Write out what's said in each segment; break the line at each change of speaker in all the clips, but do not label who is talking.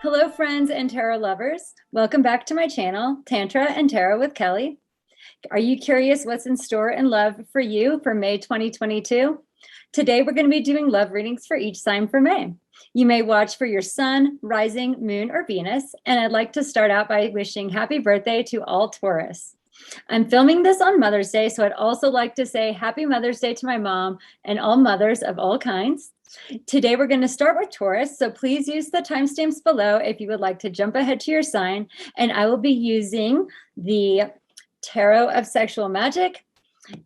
Hello, friends and tarot lovers. Welcome back to my channel, Tantra and Tarot with Kelly. Are you curious what's in store in love for you for May 2022? Today, we're going to be doing love readings for each sign for May. You may watch for your sun, rising, moon, or Venus, and I'd like to start out by wishing happy birthday to all Taurus. I'm filming this on Mother's Day, so I'd also like to say happy Mother's Day to my mom and all mothers of all kinds. Today, we're going to start with Taurus, so please use the timestamps below if you would like to jump ahead to your sign, and I will be using the Tarot of Sexual Magic.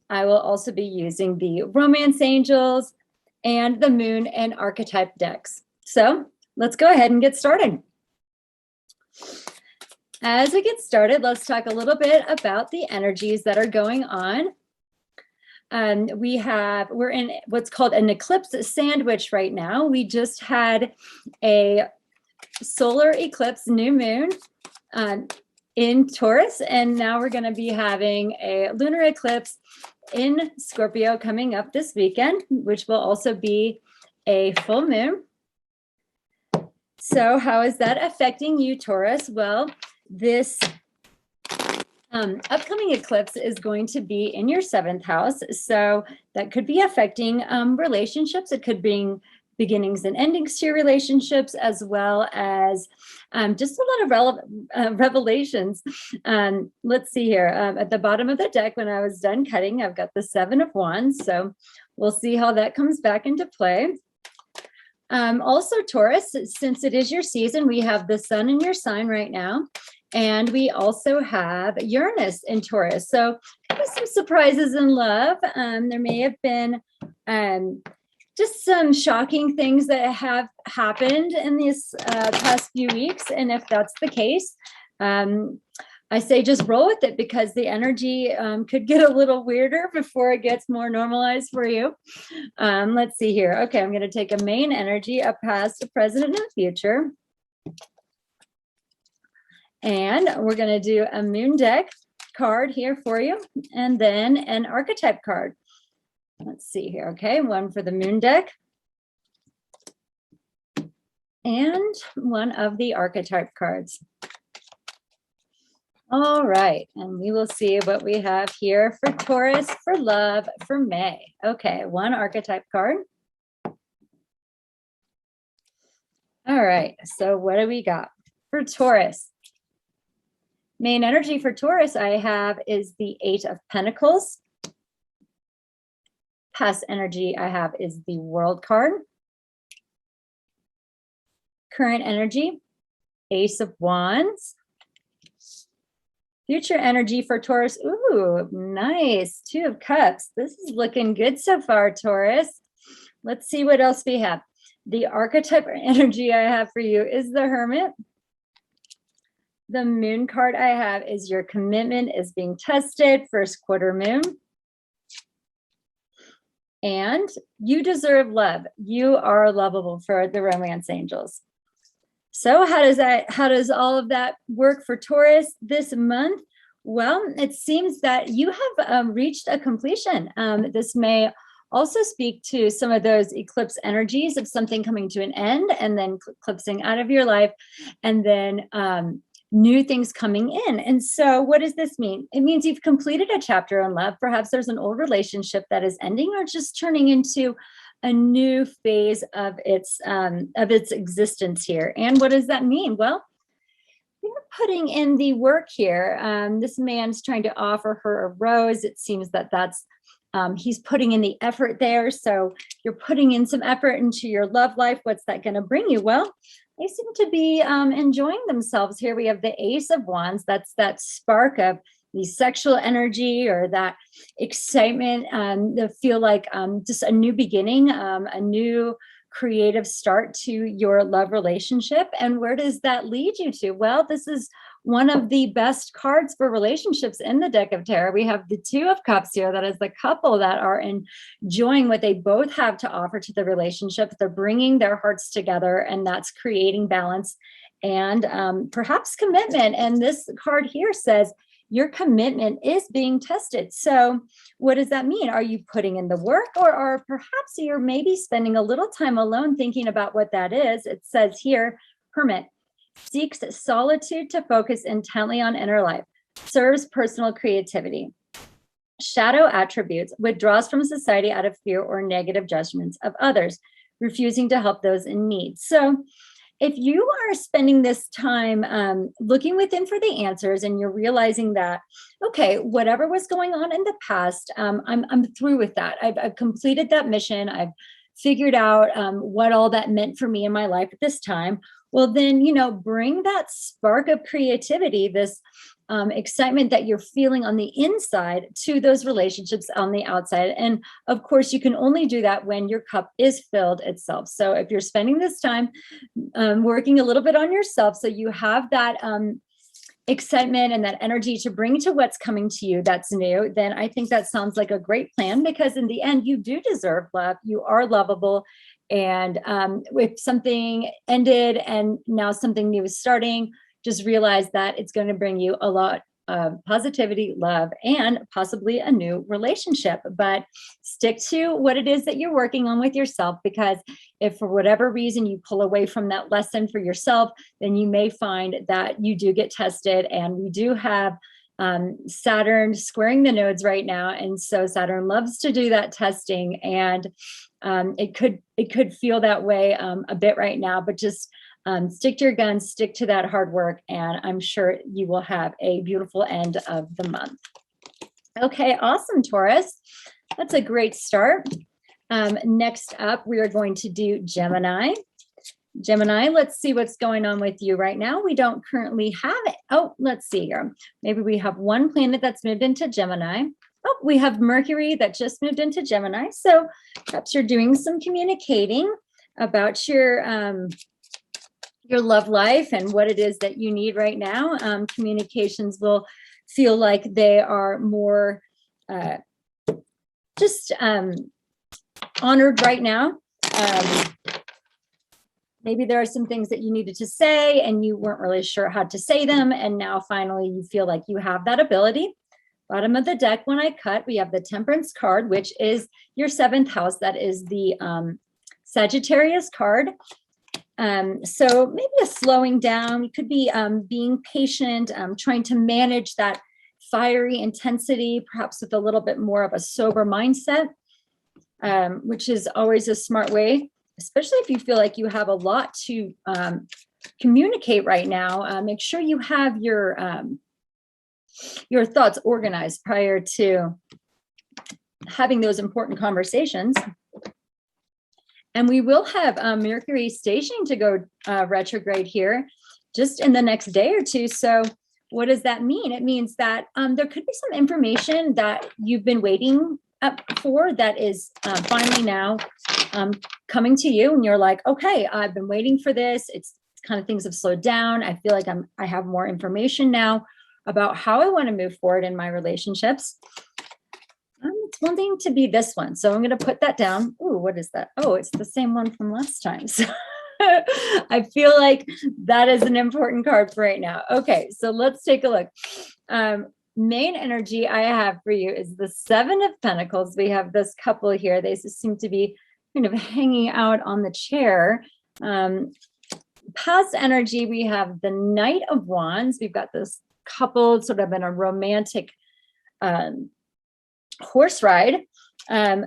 I will also be using the Romance Angels and the Moon and Archetype decks. So let's go ahead and get started. As we get started, let's talk a little bit about the energies that are going on. We're in what's called an eclipse sandwich right now. We just had a solar eclipse, new moon in Taurus, and now we're going to be having a lunar eclipse in Scorpio coming up this weekend, which will also be a full moon. So how is that affecting you, Taurus? Well, this upcoming eclipse is going to be in your 7th house. So that could be affecting relationships. It could bring beginnings and endings to your relationships, as well as just a lot of revelations. Let's see here. At the bottom of the deck, when I was done cutting, I've got the 7 of Wands. So we'll see how that comes back into play. Also, Taurus, since it is your season, we have the sun in your sign right now. And we also have Uranus in Taurus. So some surprises in love. There may have been just some shocking things that have happened in these past few weeks. And if that's the case, I say just roll with it, because the energy could get a little weirder before it gets more normalized for you. Let's see here. Okay, I'm going to take a main energy, a past, a present, and a future. And we're going to do a moon deck card here for you, and then an archetype card. Let's see here. Okay, one for the moon deck and one of the archetype cards. All right, and we will see what we have here for Taurus for love for May. Okay, one archetype card. All right, so what do we got for Taurus? Main energy for Taurus I have is the 8 of Pentacles. Past energy I have is the World card. Current energy, Ace of Wands. Future energy for Taurus, ooh, nice, 2 of Cups. This is looking good so far, Taurus. Let's see what else we have. The archetype energy I have for you is the Hermit. The moon card I have is your commitment is being tested, 1st quarter moon. And you deserve love. You are lovable for the Romance Angels. So how does all of that work for Taurus this month? Well, it seems that you have reached a completion. This may also speak to some of those eclipse energies of something coming to an end and then eclipsing out of your life, and then new things coming in. And so what does this mean? It means you've completed a chapter in love. Perhaps there's an old relationship that is ending or just turning into a new phase of its existence here. And what does that mean? Well, you're putting in the work here. This man's trying to offer her a rose. It seems that he's putting in the effort there. So you're putting in some effort into your love life. What's that going to bring you? Well, they seem to be enjoying themselves. Here we have the Ace of Wands. That's that spark of the sexual energy or that excitement, to feel like just a new beginning, a new creative start to your love relationship. And where does that lead you to? Well, this is one of the best cards for relationships in the deck of tarot. We have the 2 of Cups here. That is the couple that are enjoying what they both have to offer to the relationship. They're bringing their hearts together, and that's creating balance and perhaps commitment. And this card here says your commitment is being tested. So what does that mean? Are you putting in the work, or perhaps you're maybe spending a little time alone thinking about what that is? It says here, Hermit. seeks solitude to focus intently on inner life, serves personal creativity. Shadow attributes, withdraws from society out of fear or negative judgments of others, refusing to help those in need. So if you are spending this time looking within for the answers and you're realizing that, okay, whatever was going on in the past, I'm through with that. I've completed that mission. I've figured out what all that meant for me in my life at this time. Well, then, bring that spark of creativity, this excitement that you're feeling on the inside to those relationships on the outside. And of course, you can only do that when your cup is filled itself. So if you're spending this time working a little bit on yourself, so you have that excitement and that energy to bring to what's coming to you that's new, then I think that sounds like a great plan, because in the end, you do deserve love. You are lovable. And if something ended and now something new is starting, just realize that it's going to bring you a lot of positivity, love, and possibly a new relationship. But stick to what it is that you're working on with yourself, because if for whatever reason you pull away from that lesson for yourself, then you may find that you do get tested. And we do have Saturn squaring the nodes right now. And so Saturn loves to do that testing. And it could feel that way a bit right now, but just stick to your guns, stick to that hard work, and I'm sure you will have a beautiful end of the month. Okay, awesome, Taurus. That's a great start. Next up, we are going to do Gemini. Gemini, let's see what's going on with you right now. We don't currently have it. Oh, let's see here. Maybe we have one planet that's moved into Gemini. Oh, we have Mercury that just moved into Gemini. So perhaps you're doing some communicating about your love life and what it is that you need right now. Communications will feel like they are more just honored right now. Maybe there are some things that you needed to say and you weren't really sure how to say them. And now finally you feel like you have that ability. Bottom of the deck, when I cut, we have the Temperance card, which is your 7th house. That is the Sagittarius card. So maybe a slowing down. You could be being patient, trying to manage that fiery intensity, perhaps with a little bit more of a sober mindset, which is always a smart way, especially if you feel like you have a lot to communicate right now. Make sure you have your thoughts organized prior to having those important conversations. And we will have Mercury stationing to go retrograde here just in the next day or two. So what does that mean? It means that there could be some information that you've been waiting for that is finally now coming to you. And you're like, okay, I've been waiting for this. It's kind of things have slowed down. I feel like I have more information now about how I want to move forward in my relationships. It's wanting to be this one. So I'm going to put that down. Ooh, what is that? Oh, it's the same one from last time. So I feel like that is an important card for right now. Okay, so let's take a look. Main energy I have for you is the 7 of Pentacles. We have this couple here. They just seem to be kind of hanging out on the chair. Past energy, we have the Knight of Wands. We've got this couple sort of in a romantic horse ride.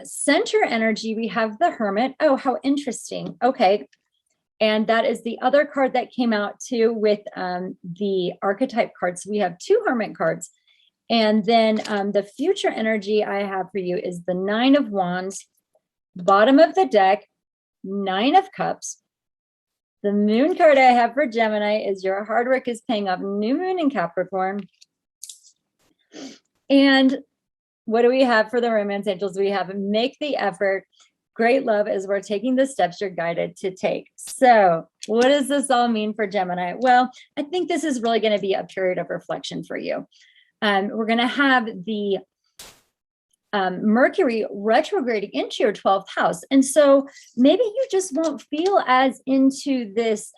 Center energy, we have the Hermit. Oh, how interesting. Okay. And that is the other card that came out too with the archetype cards. So we have 2 Hermit cards. And then the future energy I have for you is the 9 of Wands, bottom of the deck, 9 of Cups. The Moon card I have for Gemini is your hard work is paying off, new moon in Capricorn. And what do we have for the romance angels? We have make the effort, great love as we're taking the steps you're guided to take. So what does this all mean for Gemini? Well, I think this is really going to be a period of reflection for you. We're going to have the Mercury retrograding into your 12th house. And so maybe you just won't feel as into this.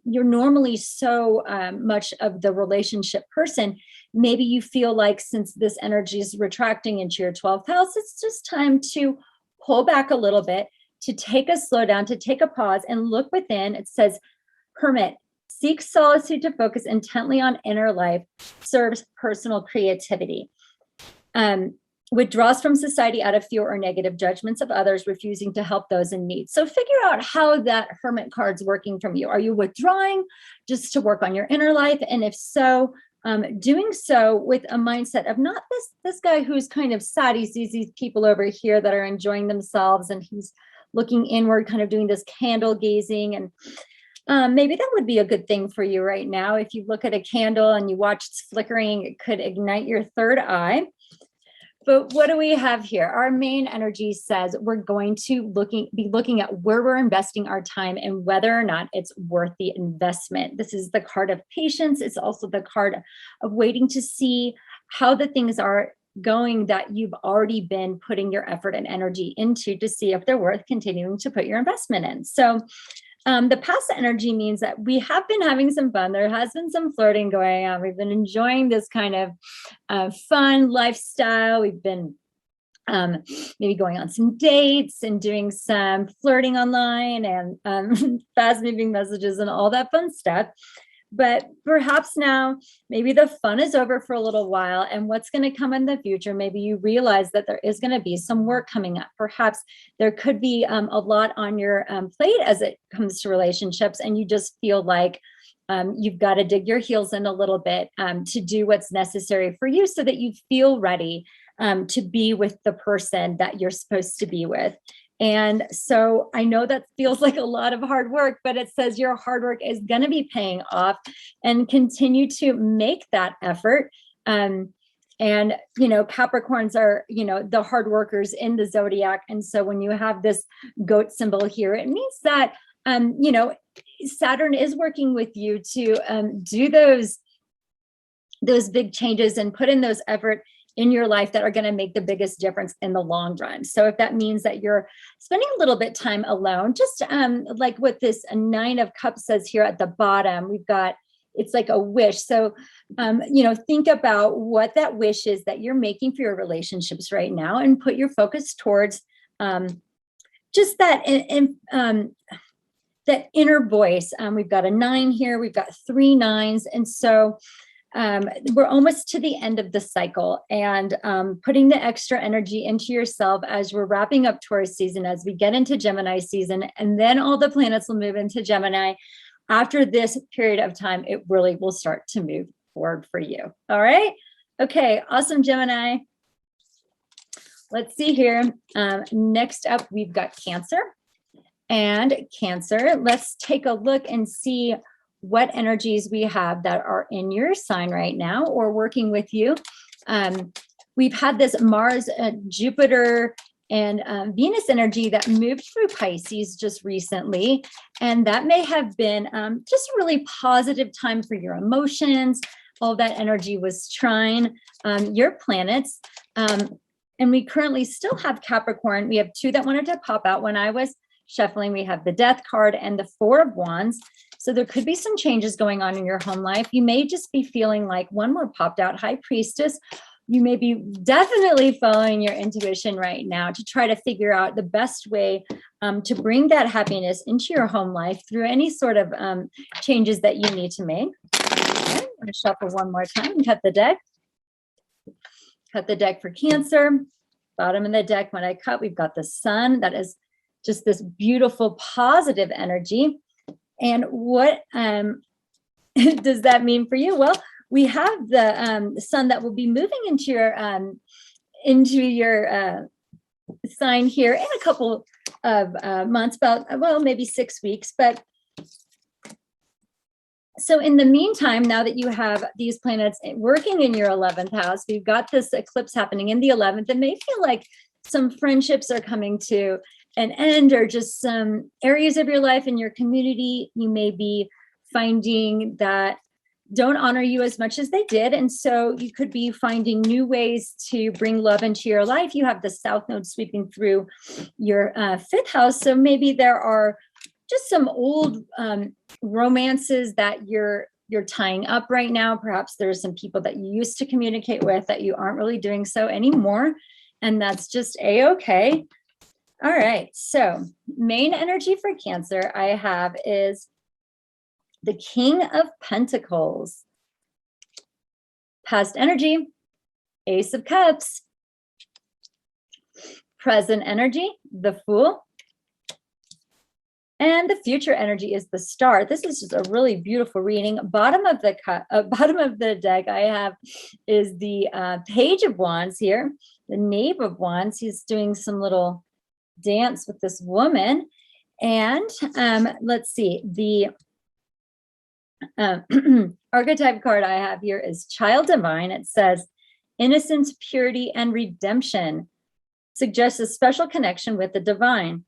You're normally so much of the relationship person. Maybe you feel like since this energy is retracting into your 12th house, it's just time to pull back a little bit, to take a slow down, to take a pause and look within. It says, Hermit, Seek solitude to focus intently on inner life, serves personal creativity. Withdraws from society out of fear or negative judgments of others, refusing to help those in need. So figure out how that Hermit card's working from you. Are you withdrawing just to work on your inner life? And if so, doing so with a mindset of not this guy who's kind of sad. He sees these people over here that are enjoying themselves and he's looking inward, kind of doing this candle gazing. And maybe that would be a good thing for you right now. If you look at a candle and you watch it's flickering, it could ignite your third eye. But what do we have here? Our main energy says we're going to be looking at where we're investing our time and whether or not it's worth the investment. This is the card of patience. It's also the card of waiting to see how the things are going that you've already been putting your effort and energy into to see if they're worth continuing to put your investment in. So the past energy means that we have been having some fun. There has been some flirting going on. We've been enjoying this kind of fun lifestyle. We've been maybe going on some dates and doing some flirting online and fast moving messages and all that fun stuff. But perhaps now, maybe the fun is over for a little while, and what's going to come in the future, maybe you realize that there is going to be some work coming up. Perhaps there could be a lot on your plate as it comes to relationships, and you just feel like you've got to dig your heels in a little bit to do what's necessary for you so that you feel ready to be with the person that you're supposed to be with. And so I know that feels like a lot of hard work, but it says your hard work is going to be paying off, and continue to make that effort. And, Capricorns are, the hard workers in the zodiac. And so when you have this goat symbol here, it means that, Saturn is working with you to do those big changes and put in those effort in your life that are going to make the biggest difference in the long run. So if that means that you're spending a little bit time alone, just like what this 9 of Cups says here at the bottom, it's like a wish. So, think about what that wish is that you're making for your relationships right now, and put your focus towards just that, that inner voice. We've got a 9 here. We've got 3 9s. And so we're almost to the end of the cycle, and putting the extra energy into yourself as we're wrapping up Taurus season, as we get into Gemini season, and then all the planets will move into Gemini. After this period of time, it really will start to move forward for you. All right. Okay. Awesome, Gemini. Let's see here. Next up, we've got Cancer. And Cancer, let's take a look and see what energies we have that are in your sign right now or working with you. We've had this Mars, Jupiter, and Venus energy that moved through Pisces just recently. And that may have been just a really positive time for your emotions. All that energy was trine your planets. And we currently still have Capricorn. We have 2 that wanted to pop out when I was shuffling. We have the Death card and the 4 of Wands. So there could be some changes going on in your home life. You may just be feeling like one more popped out, High Priestess. You may be definitely following your intuition right now to try to figure out the best way to bring that happiness into your home life through any sort of changes that you need to make. Okay, I'm going to shuffle one more time and cut the deck. Cut the deck for Cancer. Bottom of the deck, when I cut, we've got the Sun. That is just this beautiful positive energy. And what does that mean for you? Well, we have the Sun that will be moving into your sign here in a couple of months, maybe 6 weeks. But so in the meantime, now that you have these planets working in your 11th house, we've got this eclipse happening in the 11th. It may feel like some friendships are coming to an end, or just some areas of your life in your community you may be finding that don't honor you as much as they did. And so you could be finding new ways to bring love into your life. You have the South Node sweeping through your 5th house. So maybe there are just some old romances that you're tying up right now. Perhaps there's some people that you used to communicate with that you aren't really doing so anymore. And that's just a-okay. All right. So main energy for Cancer I have is the King of Pentacles. Past energy, Ace of Cups. Present energy, the Fool. And the future energy is the Star. This is just a really beautiful reading. Bottom of the deck I have is the Page of Wands here, the Knave of Wands. He's doing some little dance with this woman. And let's see, the archetype card I have here is Child Divine. It says, innocence, purity, and redemption. Suggests a special connection with the divine.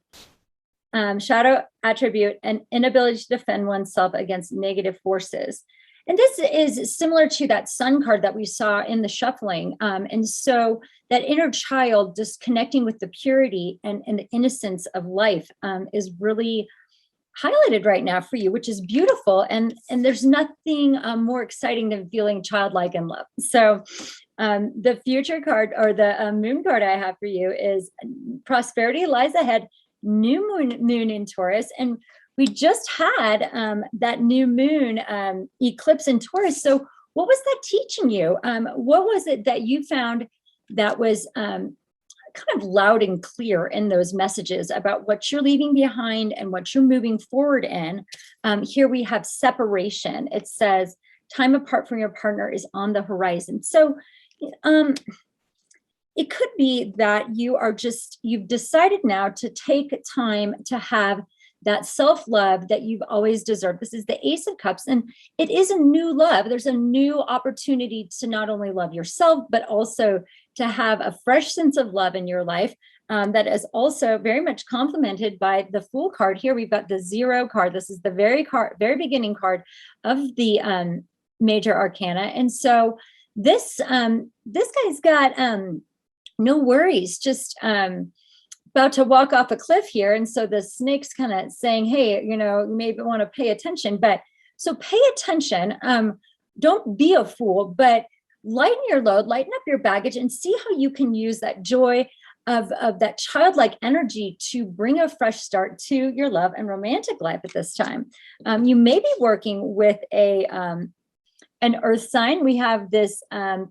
Shadow attribute, an inability to defend oneself against negative forces. And this is similar to that Sun card that we saw in the shuffling. And so that inner child just connecting with the purity and the innocence of life is really highlighted right now for you, which is beautiful. And there's nothing more exciting than feeling childlike in love. So the future card, or the moon card I have for you, is prosperity lies ahead, new moon in Taurus. And we just had that new moon eclipse in Taurus. So what was that teaching you? What was it that you found that was kind of loud and clear in those messages about what you're leaving behind and what you're moving forward in? Here we have separation. It says time apart from your partner is on the horizon. So it could be that you've decided now to take time to have that self-love that you've always deserved. This is the Ace of Cups, and it is a new love. There's a new opportunity to not only love yourself, but also to have a fresh sense of love in your life that is also very much complemented by the Fool card. Here we've got the Zero card. This is the very beginning card of the major arcana. And so this guy's got no worries, just about to walk off a cliff here. And so the snake's kind of saying, hey, you maybe want to pay attention. But so pay attention. Don't be a fool, but lighten your load, lighten up your baggage, and see how you can use that joy of that childlike energy to bring a fresh start to your love and romantic life at this time. You may be working with an earth sign. We have this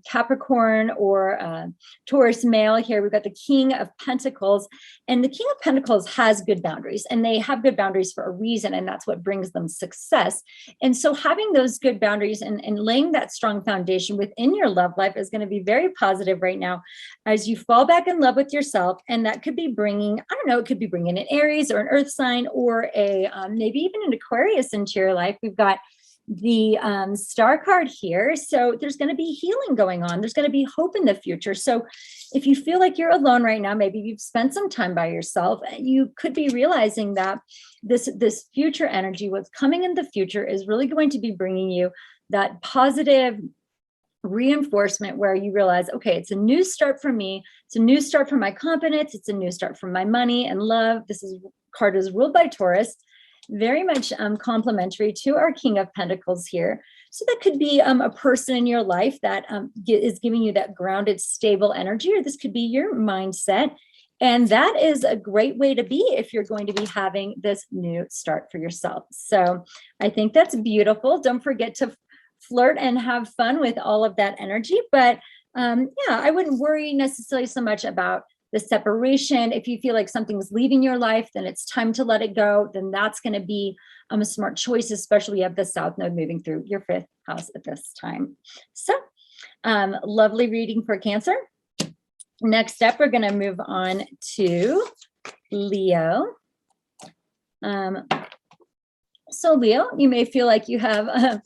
Capricorn or Taurus male here. We've got the King of Pentacles, and the King of Pentacles has good boundaries, and they have good boundaries for a reason, and that's what brings them success. And so having those good boundaries and laying that strong foundation within your love life is going to be very positive right now as you fall back in love with yourself. And that could be bringing, it could be bringing an Aries or an earth sign, or a maybe even an Aquarius into your life. We've got the Star card here. So there's going to be healing going on. There's going to be hope in the future. So if you feel like you're alone right now, maybe you've spent some time by yourself, you could be realizing that this future energy, what's coming in the future, is really going to be bringing you that positive reinforcement where you realize, okay, it's a new start for me. It's a new start for my confidence. It's a new start for my money and love. Card is ruled by Taurus. Very much complementary to our King of Pentacles here. So that could be a person in your life that is giving you that grounded, stable energy, or this could be your mindset. And that is a great way to be if you're going to be having this new start for yourself. So I think that's beautiful. Don't forget to flirt and have fun with all of that energy. But I wouldn't worry necessarily so much about the separation. If you feel like something's leaving your life, then it's time to let it go. Then that's going to be a smart choice, especially you have the South Node moving through your 5th house at this time. So lovely reading for Cancer. Next up, we're going to move on to Leo. So Leo, you may feel like you have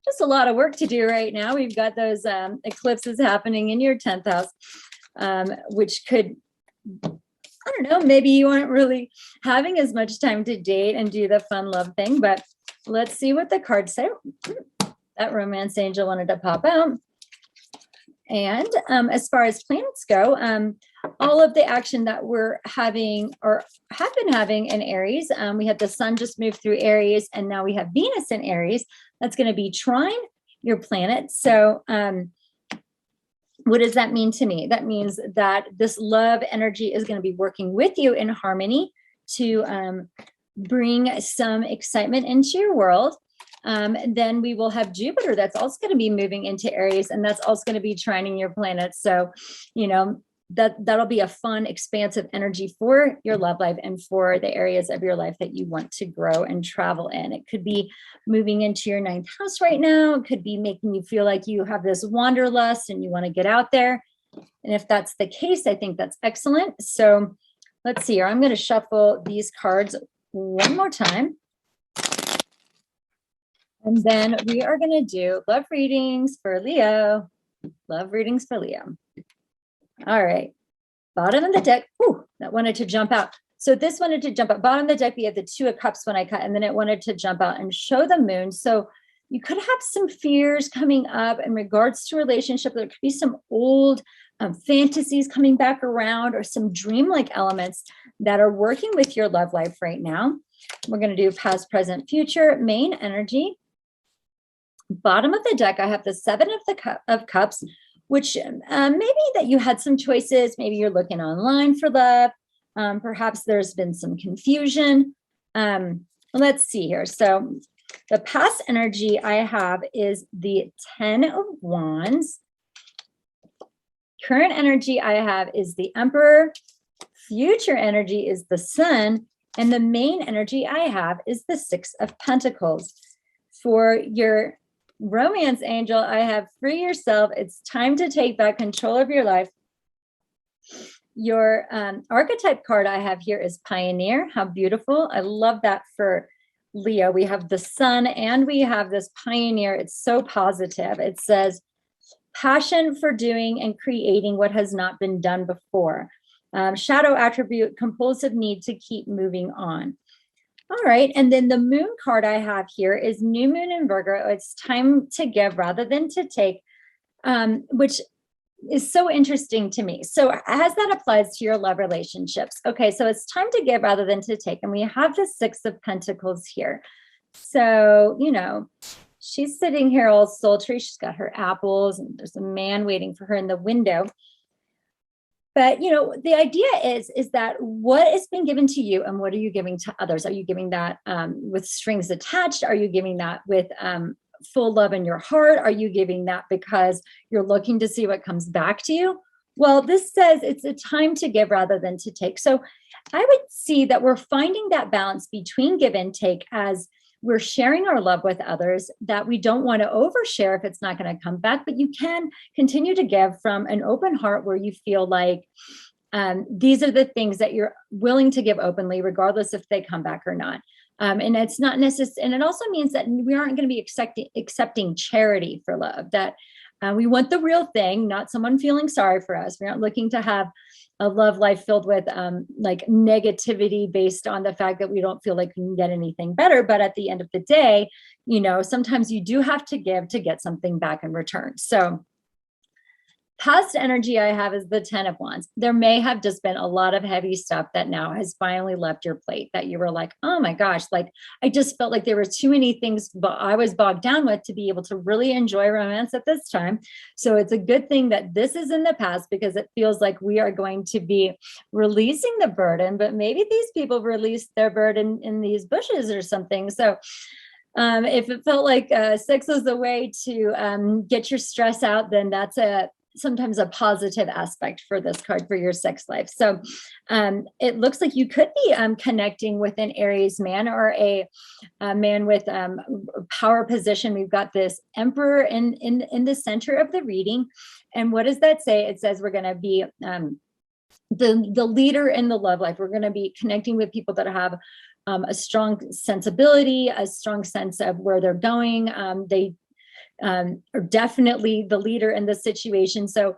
just a lot of work to do right now. We've got those eclipses happening in your 10th house. Which could, maybe you aren't really having as much time to date and do the fun love thing, but let's see what the cards say. That romance angel wanted to pop out. And as far as planets go, all of the action that we're having or have been having in Aries, we had the sun just move through Aries, and now we have Venus in Aries. That's going to be trine your planet. So, what does that mean to me? That means that this love energy is going to be working with you in harmony to bring some excitement into your world. Then we will have Jupiter that's also going to be moving into Aries, and that's also going to be trining your planets. So, you know, that'll be a fun, expansive energy for your love life and for the areas of your life that you want to grow and travel in. It could be moving into your 9th house right now. It could be making you feel like you have this wanderlust and you want to get out there. And if that's the case, I think that's excellent. So let's see here. I'm going to shuffle these cards one more time. And then we are going to do love readings for Leo. Love readings for Leo. All right. Bottom of the deck. Ooh, that wanted to jump out. So this wanted to jump out. Bottom of the deck, we have the 2 of Cups when I cut, and then it wanted to jump out and show the moon. So you could have some fears coming up in regards to relationship. There could be some old fantasies coming back around, or some dreamlike elements that are working with your love life right now. We're going to do past, present, future, main energy. Bottom of the deck, I have the 7 of Cups, which maybe that you had some choices. Maybe you're looking online for love. Perhaps there's been some confusion. Let's see here. So the past energy I have is the 10 of Wands. Current energy I have is the Emperor. Future energy is the Sun. And the main energy I have is the 6 of Pentacles. For your romance angel, I have free yourself. It's time to take back control of your life. Your archetype card I have here is Pioneer. How beautiful. I love that for Leo. We have the Sun and we have this Pioneer. It's so positive. It says passion for doing and creating what has not been done before. Shadow attribute, compulsive need to keep moving on. All right. And then the moon card I have here is new moon in Virgo. It's time to give rather than to take, which is so interesting to me. So as that applies to your love relationships. Okay. So it's time to give rather than to take. And we have the 6 of Pentacles here. So, you know, she's sitting here all sultry. She's got her apples and there's a man waiting for her in the window. But, you know, the idea is that what is being given to you and what are you giving to others? Are you giving that with strings attached? Are you giving that with full love in your heart? Are you giving that because you're looking to see what comes back to you? Well, this says it's a time to give rather than to take. So I would see that we're finding that balance between give and take as we're sharing our love with others, that we don't want to overshare if it's not going to come back, but you can continue to give from an open heart where you feel like these are the things that you're willing to give openly, regardless if they come back or not. And it's not necessary. And it also means that we aren't going to be accepting charity for love, that we want the real thing, not someone feeling sorry for us. We aren't looking to have a love life filled with like negativity based on the fact that we don't feel like we can get anything better. But at the end of the day, you know, sometimes you do have to give to get something back in return. So past energy I have is the 10 of Wands. There may have just been a lot of heavy stuff that now has finally left your plate, that you were like, oh my gosh, like I just felt like there were too many things I was bogged down with to be able to really enjoy romance at this time. So it's a good thing that this is in the past, because it feels like we are going to be releasing the burden, but maybe these people released their burden in these bushes or something. So if it felt like sex was the way to get your stress out, then that's sometimes a positive aspect for this card for your sex life. So it looks like you could be connecting with an Aries man or a man with power position. We've got this Emperor in the center of the reading. And what does that say? It says we're going to be the leader in the love life. We're going to be connecting with people that have a strong sensibility, a strong sense of where they're going. They are definitely the leader in the situation. So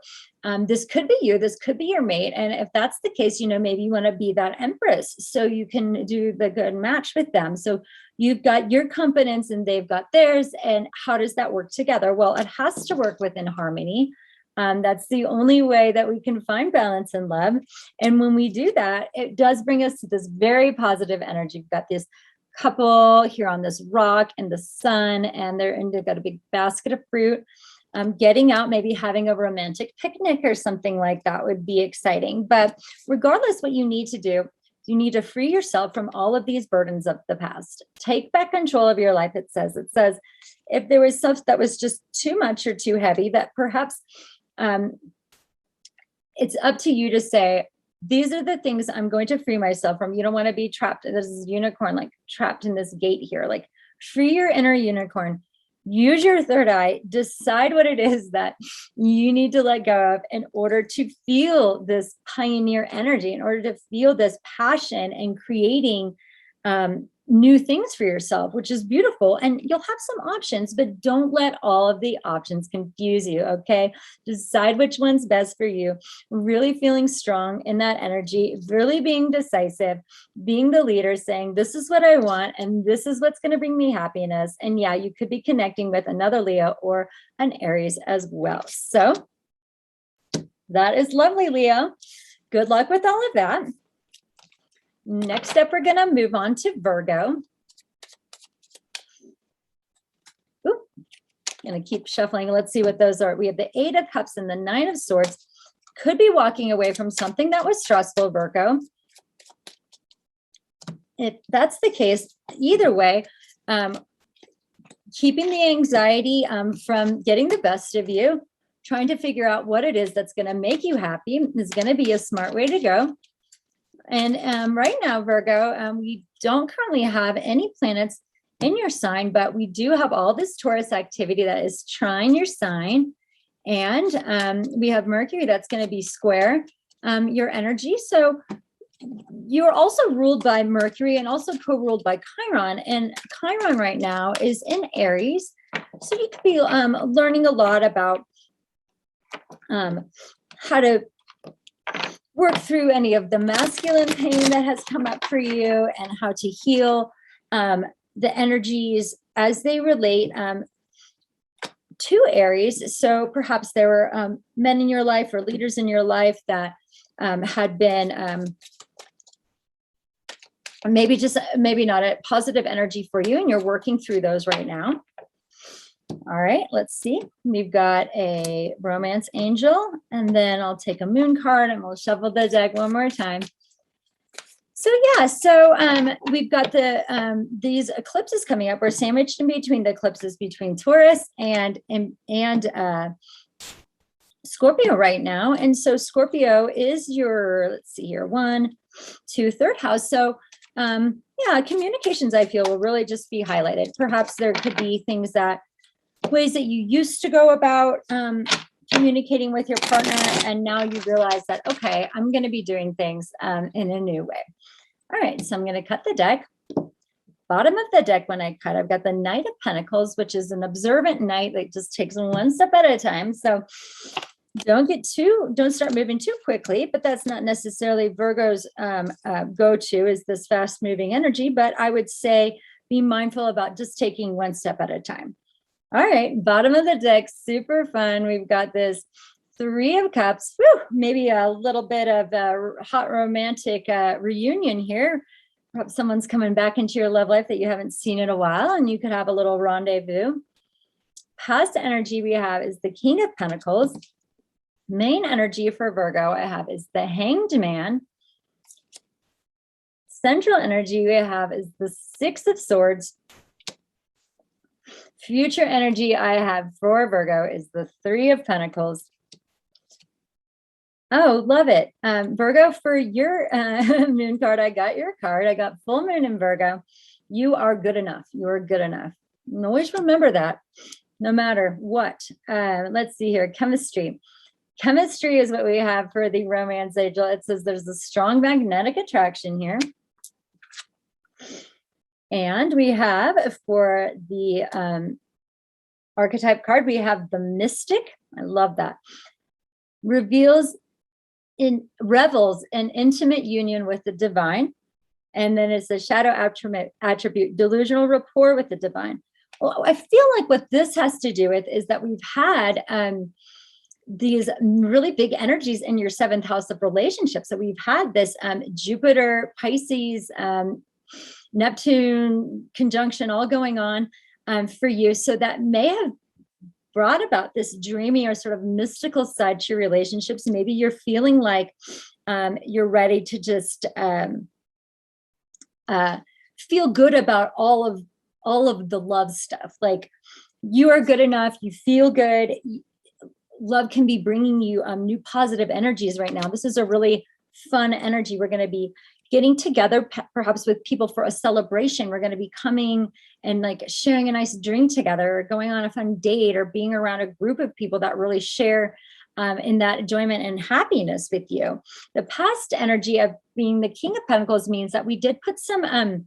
this could be you, this could be your mate. And if that's the case, you know, maybe you want to be that Empress so you can do the good match with them. So you've got your confidence and they've got theirs. And how does that work together? Well, it has to work within harmony. That's the only way that we can find balance in love. And when we do that, it does bring us to this very positive energy. We've got this couple here on this rock in the sun, and they've got a big basket of fruit. Getting out, maybe having a romantic picnic or something like that would be exciting. But regardless what you need to do, You need to free yourself from all of these burdens of the past. Take back control of your life, it says. It says, if there was stuff that was just too much or too heavy, that perhaps it's up to you to say, these are the things I'm going to free myself from. You don't want to be trapped. This is unicorn, like trapped in this gate here. Like, free your inner unicorn. Use your third eye. Decide what it is that you need to let go of in order to feel this pioneer energy, in order to feel this passion and creating new things for yourself, which is beautiful. And you'll have some options, but don't let all of the options confuse you. Okay. Decide which one's best for you. Really feeling strong in that energy, really being decisive, being the leader, saying, this is what I want, and this is what's going to bring me happiness. And yeah, you could be connecting with another Leo or an Aries as well. So that is lovely, Leo. Good luck with all of that. Next up, we're going to move on to Virgo. Ooh, going to keep shuffling. Let's see what those are. We have the 8 of Cups and the 9 of Swords. Could be walking away from something that was stressful, Virgo. If that's the case, either way, keeping the anxiety from getting the best of you, trying to figure out what it is that's going to make you happy is going to be a smart way to go. And right now, Virgo, we don't currently have any planets in your sign, but we do have all this Taurus activity that is trine your sign. And we have Mercury that's going to be square your energy. So you're also ruled by Mercury and also co-ruled by Chiron. And Chiron right now is in Aries. So you could be learning a lot about how to work through any of the masculine pain that has come up for you and how to heal the energies as they relate to Aries. So perhaps there were men in your life or leaders in your life that had been maybe not a positive energy for you, and you're working through those right now. All right, let's see. We've got a romance angel, and then I'll take a moon card and we'll shuffle the deck one more time. So yeah, so we've got the these eclipses coming up. We're sandwiched in between the eclipses between Taurus and Scorpio right now. And so Scorpio is your, let's see here, 1, 2, 3rd house. So yeah, communications, I feel, will really just be highlighted. Perhaps there could be things that ways that you used to go about communicating with your partner, and now you realize that, okay, I'm going to be doing things in a new way. All right, so I'm going to cut the deck. Bottom of the deck, when I cut, I've got the Knight of Pentacles, which is an observant knight that just takes one step at a time. So don't start moving too quickly, but that's not necessarily Virgo's go-to, is this fast moving energy. But I would say be mindful about just taking one step at a time. All right, bottom of the deck, super fun. We've got this 3 of Cups. Whew, maybe a little bit of a hot romantic reunion here. Perhaps someone's coming back into your love life that you haven't seen in a while, and you could have a little rendezvous. Past energy we have is the King of Pentacles. Main energy for Virgo I have is the Hanged Man. Central energy we have is the 6 of Swords. Future energy I have for Virgo is the 3 of Pentacles. Oh, love it. Virgo, for your moon card, I got your card. I got full moon in Virgo. You are good enough. You are good enough. And always remember that, no matter what. Let's see here. Chemistry. Chemistry is what we have for the romance angel. It says there's a strong magnetic attraction here. And we have for the archetype card, we have the Mystic. I love that. Revels in intimate union with the divine. And then it's the shadow attribute, delusional rapport with the divine. Well, I feel like what this has to do with is that we've had these really big energies in your 7th house of relationships. So we've had this Jupiter, Pisces, Neptune conjunction all going on for you. So that may have brought about this dreamy or sort of mystical side to your relationships. Maybe you're feeling like you're ready to just feel good about all of the love stuff. Like, you are good enough, you feel good. Love can be bringing you new positive energies right now. This is a really fun energy. We're going to be getting together perhaps with people for a celebration. We're going to be coming and like sharing a nice drink together, or going on a fun date, or being around a group of people that really share in that enjoyment and happiness with you. The past energy of being the King of Pentacles means that we did put some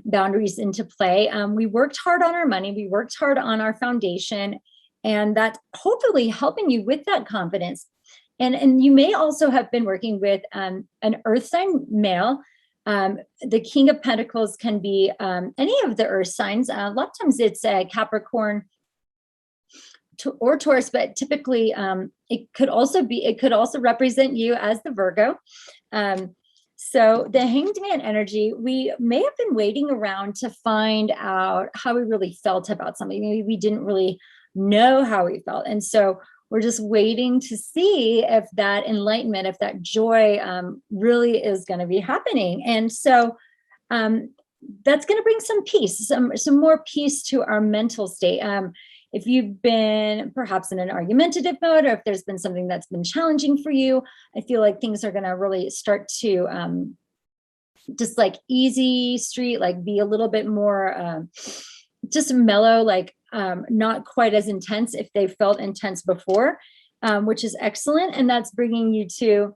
boundaries into play. We worked hard on our money. We worked hard on our foundation, and that's hopefully helping you with that confidence. And you may also have been working with an earth sign male. The King of Pentacles can be any of the earth signs. A lot of times it's a Capricorn or Taurus, but typically it could also represent you as the Virgo. So the Hanged Man energy, we may have been waiting around to find out how we really felt about something. Maybe we didn't really know how we felt. And so we're just waiting to see if that enlightenment, if that joy really is going to be happening. And so that's going to bring some peace, some more peace to our mental state. If you've been perhaps in an argumentative mode, or if there's been something that's been challenging for you, I feel like things are going to really start to just like easy street, like be a little bit more just mellow, like not quite as intense if they felt intense before, which is excellent. And that's bringing you to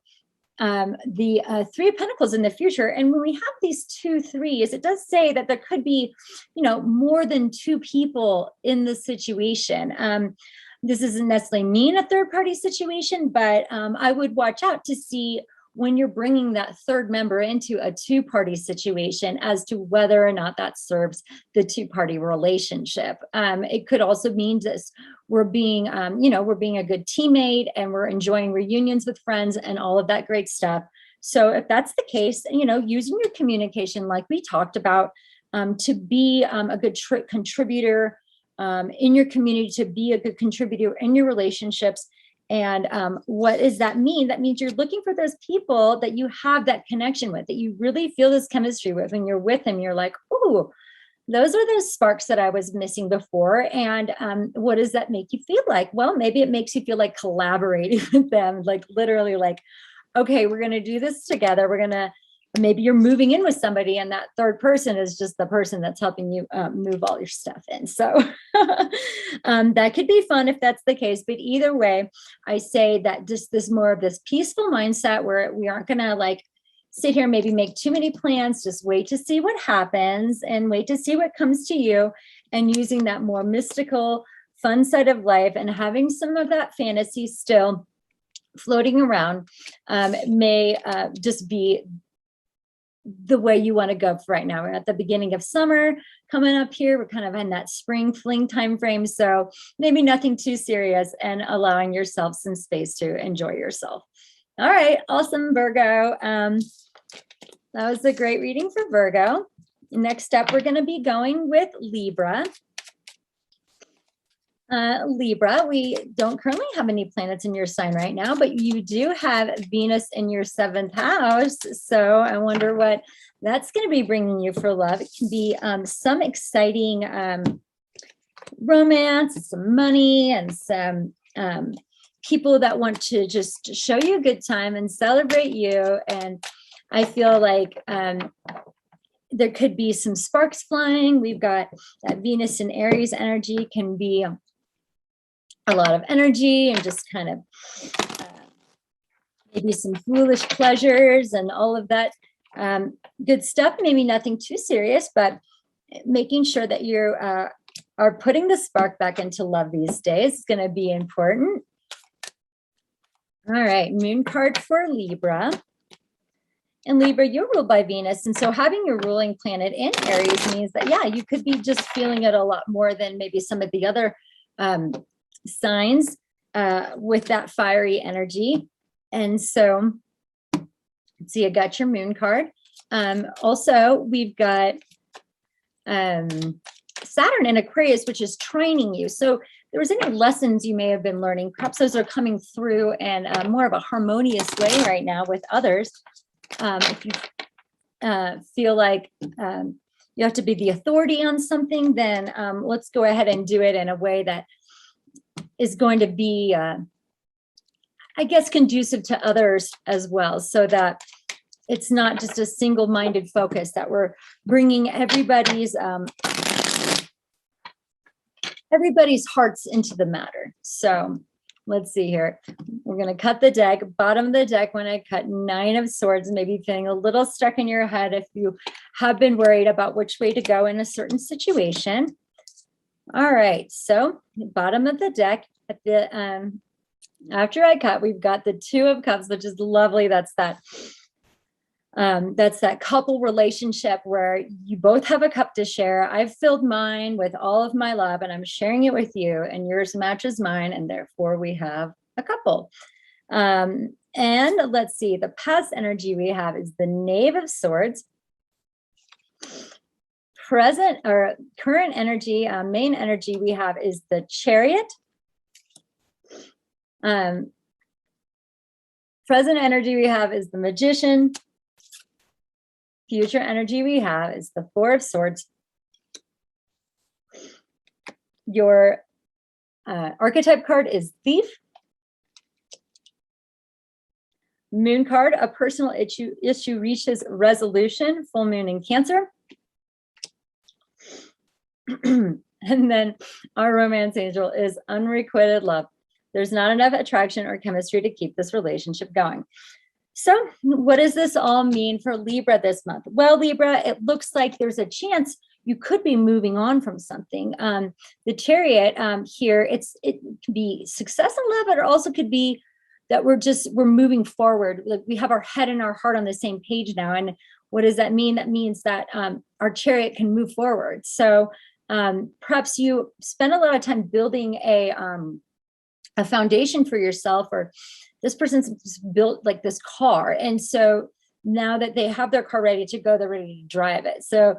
the Three of Pentacles in the future. And when we have these 2 3s, it does say that there could be, more than 2 people in the situation. This doesn't necessarily mean a third party situation, but I would watch out to see when you're bringing that third member into a 2-party situation as to whether or not that serves the 2-party relationship. It could also mean this, we're being a good teammate, and we're enjoying reunions with friends and all of that great stuff. So if that's the case, using your communication, like we talked about, to be a good contributor in your community, to be a good contributor in your relationships. And what does that mean? That means you're looking for those people that you have that connection with, that you really feel this chemistry with. When you're with them, you're like, oh, those are those sparks that I was missing before. And what does that make you feel like? Well, maybe it makes you feel like collaborating with them, like literally like, okay, we're going to do this together. Maybe you're moving in with somebody, and that third person is just the person that's helping you move all your stuff in. So that could be fun if that's the case. But either way, I say that just this more of this peaceful mindset, where we aren't going to like sit here, maybe make too many plans, just wait to see what happens and wait to see what comes to you, and using that more mystical, fun side of life and having some of that fantasy still floating around may just be the way you want to go for right now. We're at the beginning of summer coming up here. We're kind of in that spring fling time frame. So maybe nothing too serious, and allowing yourself some space to enjoy yourself. All right. Awesome, Virgo. That was a great reading for Virgo. Next up, we're going to be going with Libra. Libra, we don't currently have any planets in your sign right now, but you do have Venus in your 7th house. So I wonder what that's going to be bringing you for love. It can be some exciting romance, some money, and some people that want to just show you a good time and celebrate you. And I feel like there could be some sparks flying. We've got that Venus and Aries energy, can be a lot of energy and just kind of maybe some foolish pleasures and all of that good stuff. Maybe nothing too serious, but making sure that you are putting the spark back into love these days is going to be important. All right, moon card for Libra. And Libra, you're ruled by Venus. And so having your ruling planet in Aries means that, yeah, you could be just feeling it a lot more than maybe some of the other signs with that fiery energy. And so, let's see, I got your moon card. Also, we've got Saturn in Aquarius, which is training you. So if there was any lessons you may have been learning, perhaps those are coming through in more of a harmonious way right now with others. If you feel like you have to be the authority on something, then let's go ahead and do it in a way that is going to be, I guess, conducive to others as well, so that it's not just a single-minded focus, that we're bringing everybody's hearts into the matter. So let's see here. We're going to cut the deck. Bottom of the deck, when I cut 9 of Swords, maybe feeling a little stuck in your head if you have been worried about which way to go in a certain situation. All right. So bottom of the deck, at the after I cut, we've got the 2 of Cups, which is lovely. That's that couple relationship where you both have a cup to share. I've filled mine with all of my love and I'm sharing it with you, and yours matches mine, and therefore we have a couple. And let's see, the past energy we have is the Knave of Swords. Present or current energy, main energy we have is the Chariot. Present energy we have is the Magician. Future energy we have is the 4 of Swords. Your archetype card is Thief. Moon card, a personal issue reaches resolution, full moon in Cancer. And then our romance angel is unrequited love. There's not enough attraction or chemistry to keep this relationship going. So what does this all mean for Libra this month? Well, Libra, it looks like there's a chance you could be moving on from something. The Chariot here, it could be success in love, but it also could be that we're moving forward. Like we have our head and our heart on the same page now. And what does that mean? That means that our Chariot can move forward. So perhaps you spend a lot of time building a foundation for yourself, or this person's built like this car. And so now that they have their car ready to go, they're ready to drive it. So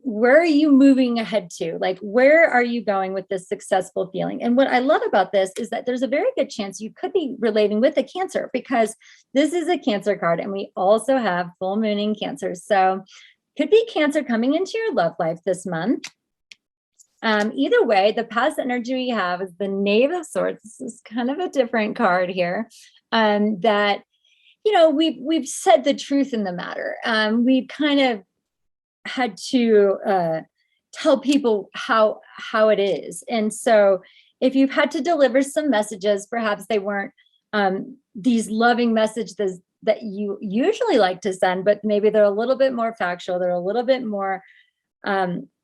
where are you moving ahead to? Like, where are you going with this successful feeling? And what I love about this is that there's a very good chance you could be relating with a Cancer, because this is a Cancer card and we also have full moon in Cancer. So could be Cancer coming into your love life this month. Either way, the past energy we have is the Knave of Swords. This is kind of a different card here. That, you know, we've said the truth in the matter. We've kind of had to tell people how it is. And so if you've had to deliver some messages, perhaps they weren't these loving messages that you usually like to send, but maybe they're a little bit more factual. They're a little bit more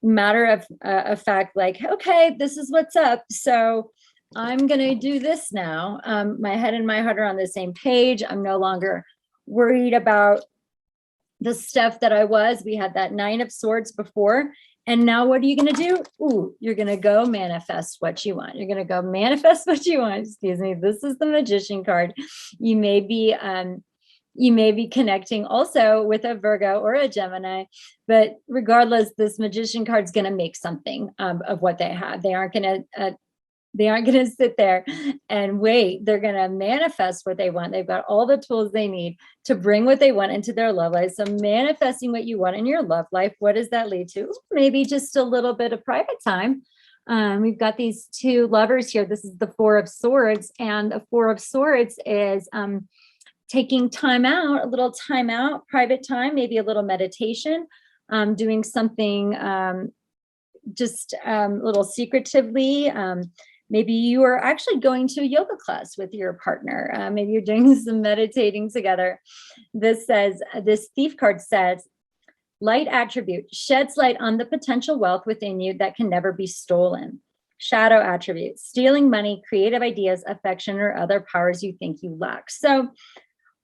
matter of fact, like, okay, this is what's up. So I'm going to do this now. My head and my heart are on the same page. I'm no longer worried about the stuff that I was. We had that 9 of Swords before. And now what are you going to do? Ooh, you're going to go manifest what you want. You're going to go manifest what you want. Excuse me. This is the Magician card. You may be connecting also with a Virgo or a Gemini, but regardless, this Magician card is going to make something of what they have. They aren't going to sit there and wait. They're going to manifest what they want. They've got all the tools they need to bring what they want into their love life. So manifesting what you want in your love life, what does that lead to? Maybe just a little bit of private time. We've got these 2 lovers here. This is the 4 of Swords, and the 4 of Swords is taking time out, a little time out, private time, maybe a little meditation, doing something just a little secretively. Maybe you are actually going to a yoga class with your partner. Maybe you're doing some meditating together. This Thief card says, light attribute, sheds light on the potential wealth within you that can never be stolen. Shadow attribute, stealing money, creative ideas, affection, or other powers you think you lack. So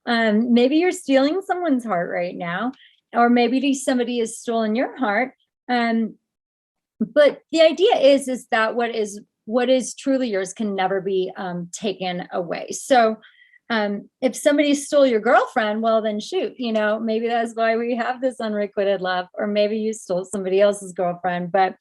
maybe you're stealing someone's heart right now, or maybe somebody has stolen your heart. But the idea is that what is truly yours can never be taken away. So if somebody stole your girlfriend, well, then shoot, maybe that's why we have this unrequited love, or maybe you stole somebody else's girlfriend. But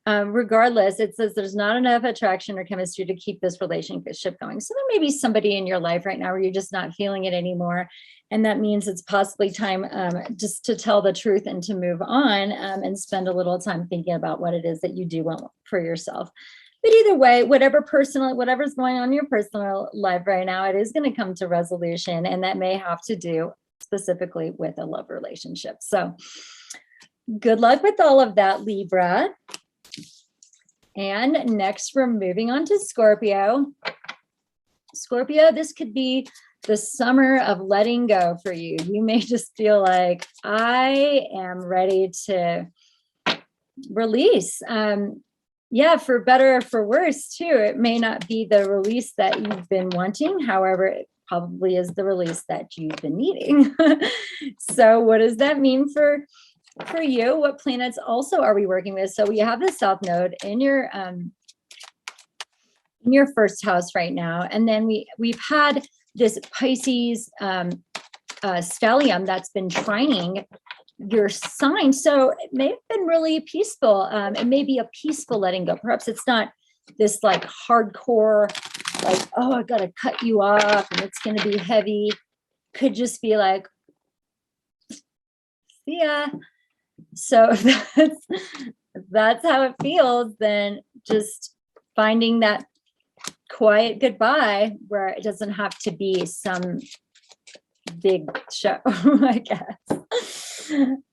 Regardless, it says there's not enough attraction or chemistry to keep this relationship going. So there may be somebody in your life right now where you're just not feeling it anymore. And that means it's possibly time just to tell the truth and to move on and spend a little time thinking about what it is that you do want for yourself. But either way, whatever's going on in your personal life right now, it is going to come to resolution. And that may have to do specifically with a love relationship. So good luck with all of that, Libra. And next, we're moving on to Scorpio. Scorpio, this could be the summer of letting go for you. You may just feel like, I am ready to release. Yeah, for better or for worse too. It may not be the release that you've been wanting. However, it probably is the release that you've been needing. So what does that mean for you? What planets also are we working with? So we have the South Node in your first house right now. And then we've had this Pisces stellium that's been trining your sign. So it may have been really peaceful. It may be a peaceful letting go. Perhaps it's not this like hardcore, like, oh, I got to cut you off and it's going to be heavy. Could just be like, see ya. So if that's how it feels, then just finding that quiet goodbye where it doesn't have to be some big show, I guess.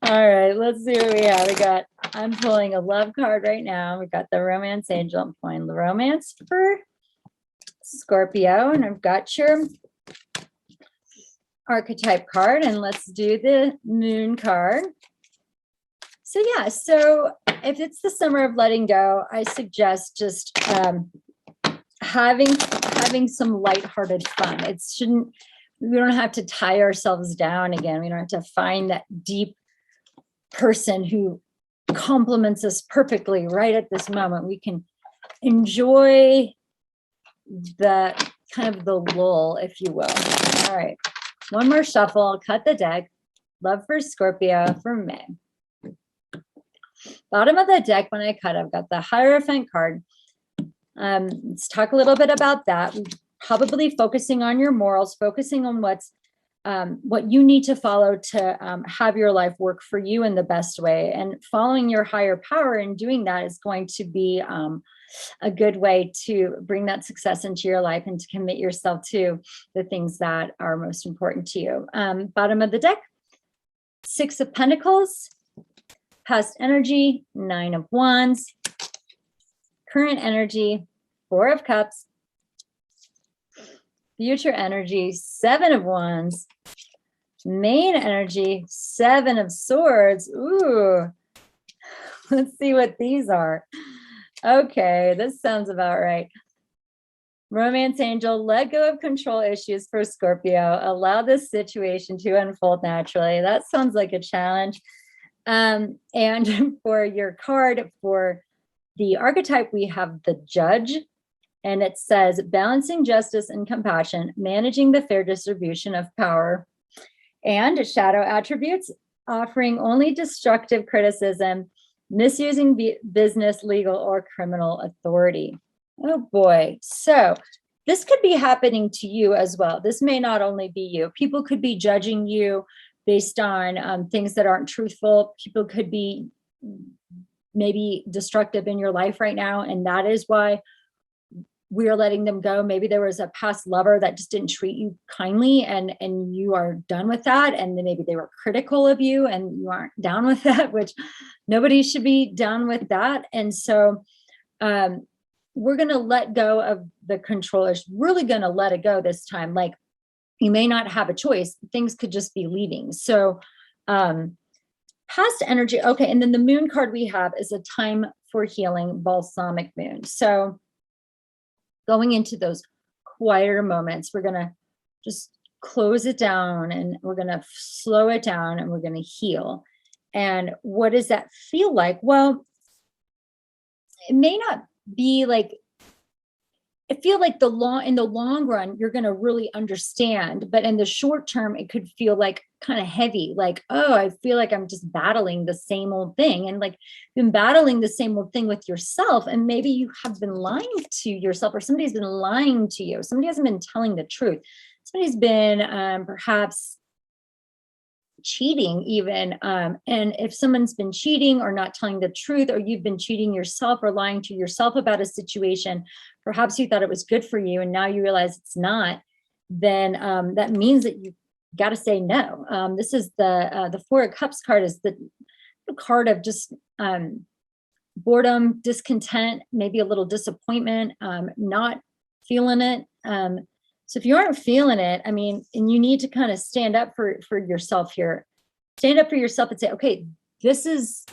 All right, let's see what we have. I'm pulling a love card right now. We've got the romance angel. I'm pulling the romance for Scorpio, and I've got your archetype card, and let's do the moon card. So yeah, so if it's the summer of letting go, I suggest just having some lighthearted fun. We don't have to tie ourselves down again. We don't have to find that deep person who compliments us perfectly right at this moment. We can enjoy the kind of the lull, if you will. All right, one more shuffle, cut the deck. Love for Scorpio for May. Bottom of the deck, when I cut, I've got the Hierophant card. Let's talk a little bit about that. Probably focusing on your morals, focusing on what you need to follow to have your life work for you in the best way. And following your higher power and doing that is going to be a good way to bring that success into your life and to commit yourself to the things that are most important to you. Bottom of the deck, Six of Pentacles, past energy, Nine of Wands, current energy, Four of Cups, future energy, Seven of Wands, main energy, Seven of Swords. Ooh, let's see what these are. Okay, this sounds about right. Romance angel, let go of control issues for Scorpio. Allow this situation to unfold naturally. That sounds like a challenge. And for your card, for the archetype, we have the Judge. And it says, balancing justice and compassion, managing the fair distribution of power. And shadow attributes, offering only destructive criticism, misusing business, legal, or criminal authority. Oh boy. So this could be happening to you as well. This may not only be you. People could be judging you based on things that aren't truthful. People could be maybe destructive in your life right now. And that is why we are letting them go. Maybe there was a past lover that just didn't treat you kindly and you are done with that. And then maybe they were critical of you and you aren't down with that, which nobody should be down with that. And so we're going to let go of the controllers, really going to let it go this time. Like you may not have a choice. Things could just be leaving. So past energy. Okay. And then the moon card we have is a time for healing, balsamic moon. So going into those quieter moments, we're going to just close it down and we're going to slow it down and we're going to heal. And what does that feel like? Well, it may not be like I feel like in the long run, you're going to really understand, but in the short term, it could feel like kind of heavy, like, oh, I feel like I'm just battling the same old thing, and like been battling the same old thing with yourself. And maybe you have been lying to yourself, or somebody's been lying to you. Somebody hasn't been telling the truth. Somebody's been perhaps cheating even. And if someone's been cheating or not telling the truth, or you've been cheating yourself or lying to yourself about a situation, perhaps you thought it was good for you and now you realize it's not, then that means that you got to say no. This is the Four of Cups card, is the card of just boredom, discontent, maybe a little disappointment, not feeling it. So if you aren't feeling it, I mean, and you need to kind of stand up for yourself here. Stand up for yourself and say, okay, this is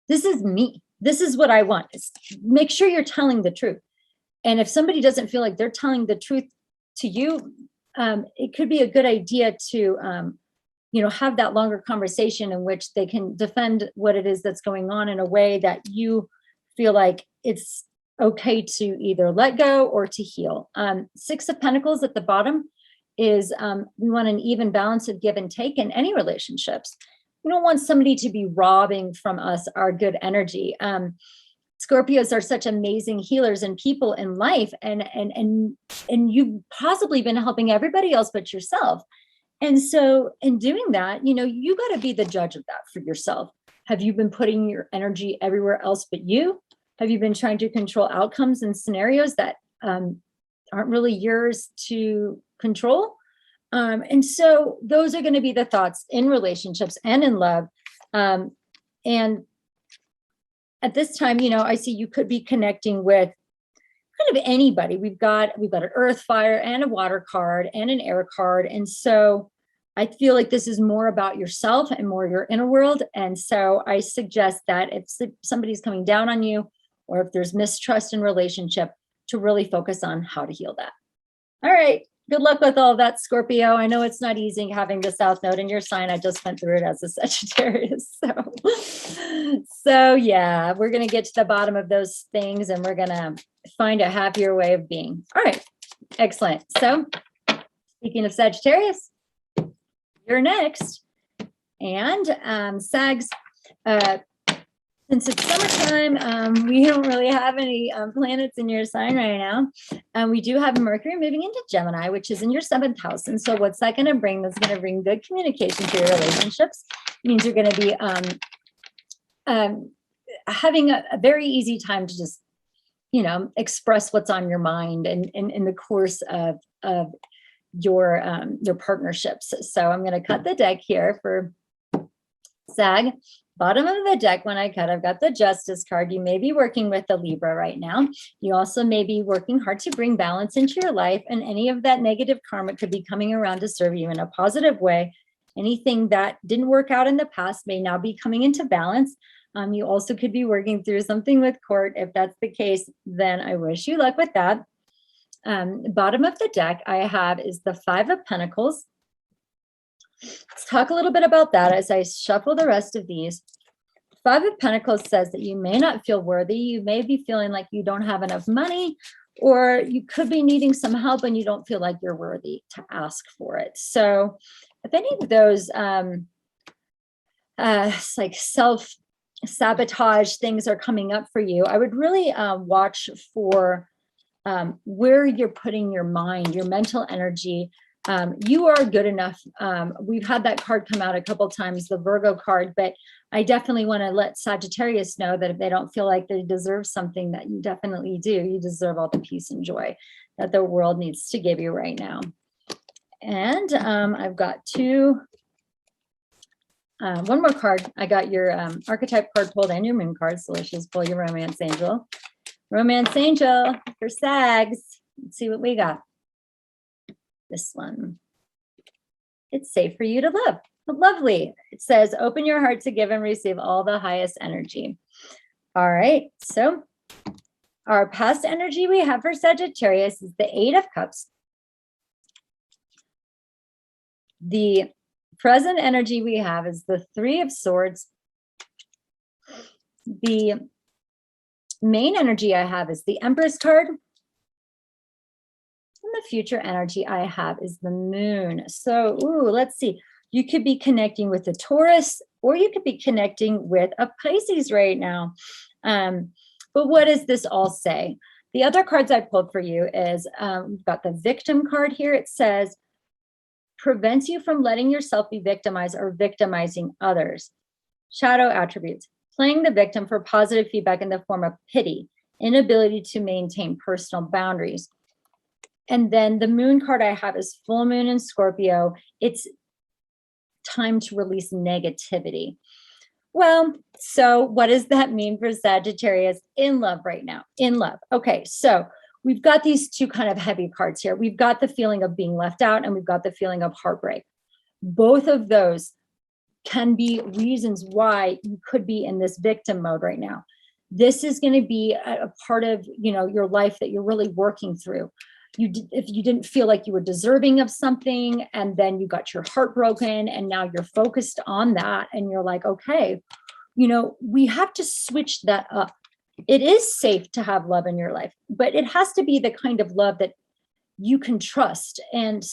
me. This is what I want. Make sure you're telling the truth. And if somebody doesn't feel like they're telling the truth to you, it could be a good idea to, have that longer conversation in which they can defend what it is that's going on in a way that you feel like it's okay to either let go or to heal. Six of Pentacles at the bottom is we want an even balance of give and take in any relationships. We don't want somebody to be robbing from us our good energy. Scorpios are such amazing healers and people in life, and you've possibly been helping everybody else but yourself. And so in doing that, you got to be the judge of that for yourself. Have you been putting your energy everywhere else but you? Have you been trying to control outcomes and scenarios that aren't really yours to control? And so those are going to be the thoughts in relationships and in love. And at this time, I see you could be connecting with kind of anybody. We've got an earth, fire, and a water card and an air card. And so I feel like this is more about yourself and more your inner world. And so I suggest that if somebody's coming down on you, or if there's mistrust in relationship, to really focus on how to heal that. All right. Good luck with all that, Scorpio. I know it's not easy having the South Node in your sign. I just went through it as a Sagittarius. So yeah, we're going to get to the bottom of those things, and we're going to find a happier way of being. All right. Excellent. So speaking of Sagittarius, you're next. And Sags, since it's summertime, we don't really have any planets in your sign right now. We do have Mercury moving into Gemini, which is in your 7th house. And so what's that going to bring? That's going to bring good communication to your relationships. It means you're going to be having a very easy time to just, express what's on your mind and in the course of your partnerships. So I'm going to cut the deck here for Sag. Bottom of the deck, when I cut, I've got the Justice card. You may be working with the Libra right now. You also may be working hard to bring balance into your life, and any of that negative karma could be coming around to serve you in a positive way. Anything that didn't work out in the past may now be coming into balance. You also could be working through something with court. If that's the case, then I wish you luck with that. Bottom of the deck I have is the Five of Pentacles. Let's talk a little bit about that as I shuffle the rest of these. Five of Pentacles says that you may not feel worthy. You may be feeling like you don't have enough money, or you could be needing some help and you don't feel like you're worthy to ask for it. So if any of those like self-sabotage things are coming up for you, I would really watch for where you're putting your mind, your mental energy. You are good enough. We've had that card come out a couple times, the Virgo card, but I definitely want to let Sagittarius know that if they don't feel like they deserve something, that you definitely do. You deserve all the peace and joy that the world needs to give you right now. And I've got one more card. I got your archetype card pulled and your moon card, so let's just pull your romance angel. Romance angel for Sags. Let's see what we got. This one. It's safe for you to love. Lovely. It says, open your heart to give and receive all the highest energy. All right. So our past energy we have for Sagittarius is the Eight of Cups. The present energy we have is the Three of Swords. The main energy I have is the Empress card. the future energy I have is the moon. So, let's see. You could be connecting with a Taurus, or you could be connecting with a Pisces right now. But what does this all say? The other cards I pulled for you is we've got the victim card here. It says, prevents you from letting yourself be victimized or victimizing others. Shadow attributes, playing the victim for positive feedback in the form of pity, inability to maintain personal boundaries. And then the moon card I have is full moon in Scorpio. It's time to release negativity. Well, so what does that mean for Sagittarius in love right now? In love. Okay, so we've got these two kind of heavy cards here. We've got the feeling of being left out, and we've got the feeling of heartbreak. Both of those can be reasons why you could be in this victim mode right now. This is going to be a part of, your life that you're really working through. If you didn't feel like you were deserving of something, and then you got your heart broken, and now you're focused on that, and you're like, okay, we have to switch that up. It is safe to have love in your life, but it has to be the kind of love that you can trust. And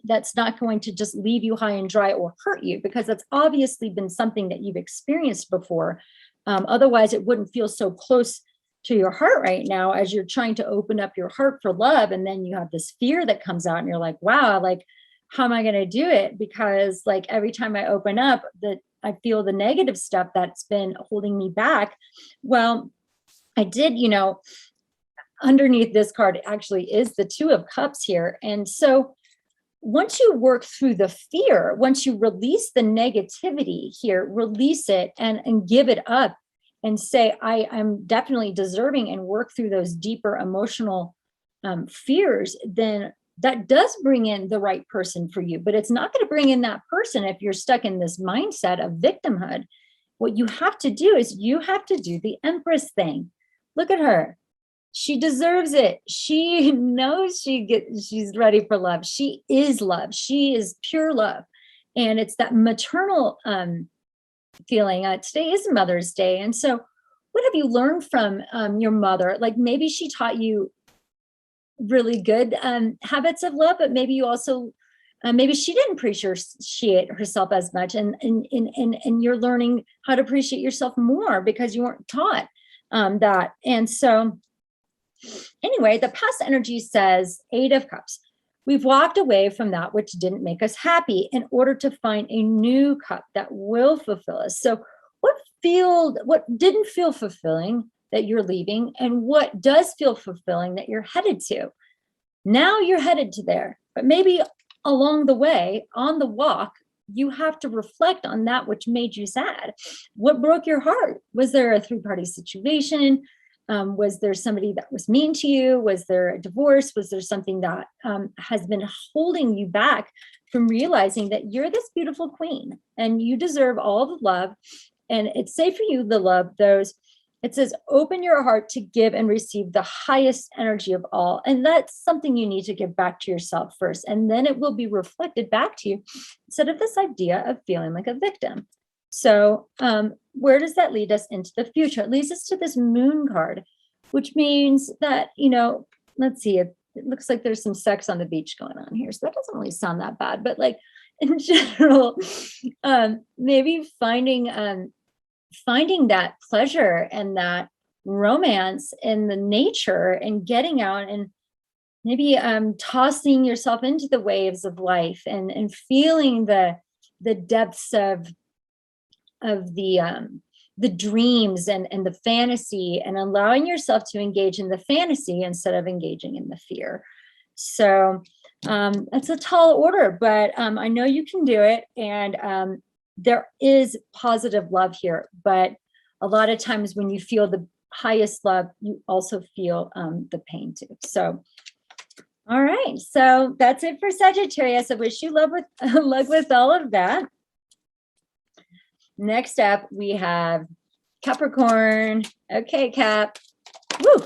that's not going to just leave you high and dry or hurt you, because that's obviously been something that you've experienced before. Otherwise, it wouldn't feel so close to your heart right now as you're trying to open up your heart for love. And then you have this fear that comes out, and you're like, wow, like, how am I going to do it? Because like every time I open up, that I feel the negative stuff that's been holding me back. Well, I did, underneath this card actually is the Two of Cups here. And so once you work through the fear, once you release the negativity here, release it and give it up and say, I'm definitely deserving, and work through those deeper emotional fears, then that does bring in the right person for you. But it's not going to bring in that person if you're stuck in this mindset of victimhood. What you have to do is you have to do the Empress thing. Look at her. She deserves it. She knows she's ready for love. She is love. She is pure love. And it's that maternal feeling. Today is Mother's Day. And so what have you learned from your mother? Like maybe she taught you really good habits of love, but maybe you also, maybe she didn't appreciate herself as much. And you're learning how to appreciate yourself more because you weren't taught that. And so anyway, the past energy says 8 of Cups. We've walked away from that which didn't make us happy in order to find a new cup that will fulfill us. So what didn't feel fulfilling that you're leaving, and what does feel fulfilling that you're headed to? Now you're headed to there, but maybe along the way, on the walk, you have to reflect on that which made you sad. What broke your heart? Was there a 3-party situation? Was there somebody that was mean to you? Was there a divorce? Was there something that has been holding you back from realizing that you're this beautiful queen and you deserve all the love, and it's safe for you to love those? It says, open your heart to give and receive the highest energy of all. And that's something you need to give back to yourself first. And then it will be reflected back to you instead of this idea of feeling like a victim. So where does that lead us into the future? It leads us to this moon card, which means that, let's see, it looks like there's some sex on the beach going on here. So that doesn't really sound that bad, but like in general, maybe finding that pleasure and that romance in the nature and getting out and maybe tossing yourself into the waves of life and feeling the depths of the dreams and the fantasy, and allowing yourself to engage in the fantasy instead of engaging in the fear. So it's a tall order, but I know you can do it. And there is positive love here, but a lot of times when you feel the highest love, you also feel the pain too. So, all right. So that's it for Sagittarius. I wish you luck with all of that. Next up, we have Capricorn. Okay, Cap. Woo!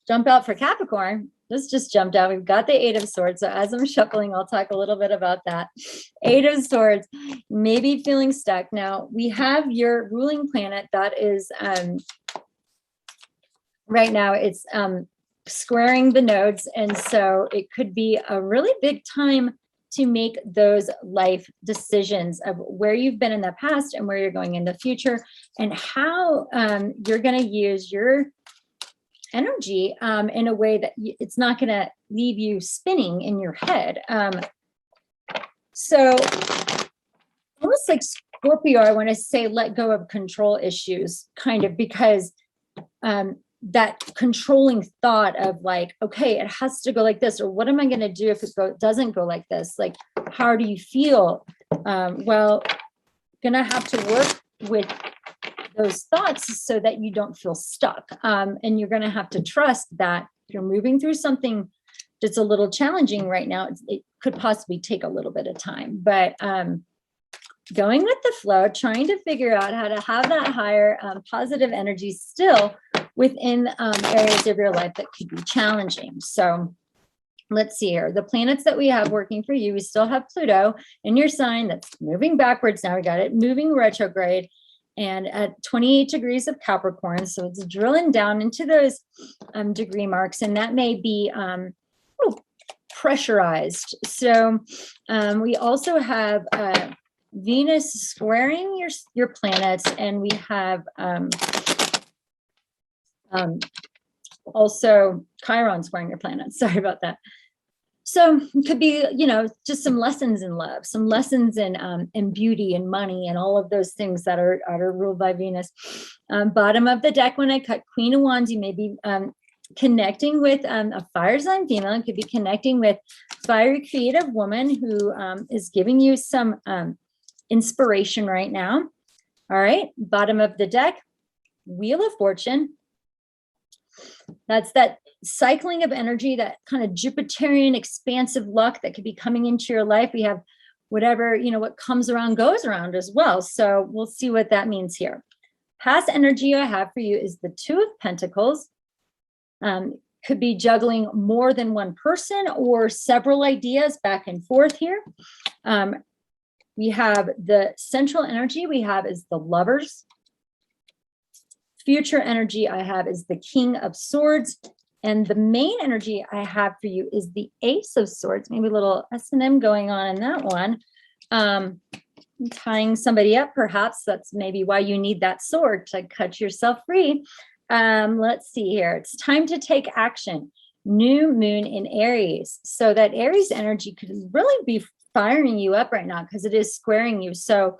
Jump out for Capricorn. This just jumped out. We've got the 8 of Swords. So as I'm shuffling, I'll talk a little bit about that. 8 of Swords, maybe feeling stuck. Now, we have your ruling planet that is, right now, it's squaring the nodes. And so it could be a really big time to make those life decisions of where you've been in the past and where you're going in the future, and how you're going to use your energy in a way that it's not going to leave you spinning in your head. So almost like Scorpio, I want to say let go of control issues, kind of, because that controlling thought of like, okay, it has to go like this, or what am I going to do if it doesn't go like this? Like, how do you feel? Well, gonna have to work with those thoughts so that you don't feel stuck. And you're gonna have to trust that if you're moving through something that's a little challenging right now, it could possibly take a little bit of time, but going with the flow, trying to figure out how to have that higher positive energy still within areas of your life that could be challenging. So let's see here. The planets that we have working for you, we still have Pluto in your sign that's moving backwards. Now we got it moving retrograde and at 28 degrees of Capricorn. So it's drilling down into those degree marks, and that may be pressurized. So we also have Venus squaring your planets, and we have also Chiron squaring your planets. Sorry about that. So it could be, just some lessons in love, some lessons in beauty and money and all of those things that are ruled by Venus. Bottom of the deck, when I cut Queen of Wands, you may be connecting with a fire sign female. It could be connecting with fiery creative woman who is giving you some inspiration right now. All right, bottom of the deck, Wheel of Fortune. That's that cycling of energy, that kind of Jupiterian expansive luck that could be coming into your life. We have whatever, what comes around goes around as well. So we'll see what that means here. Past energy I have for you is the Two of Pentacles. Could be juggling more than one person or several ideas back and forth here. We have the central energy we have is the Lovers. Future energy I have is the King of Swords. And the main energy I have for you is the Ace of Swords. Maybe a little S&M going on in that one. Tying somebody up, perhaps. That's maybe why you need that sword, to cut yourself free. Let's see here. It's time to take action. New moon in Aries. So that Aries energy could really be firing you up right now because it is squaring you. So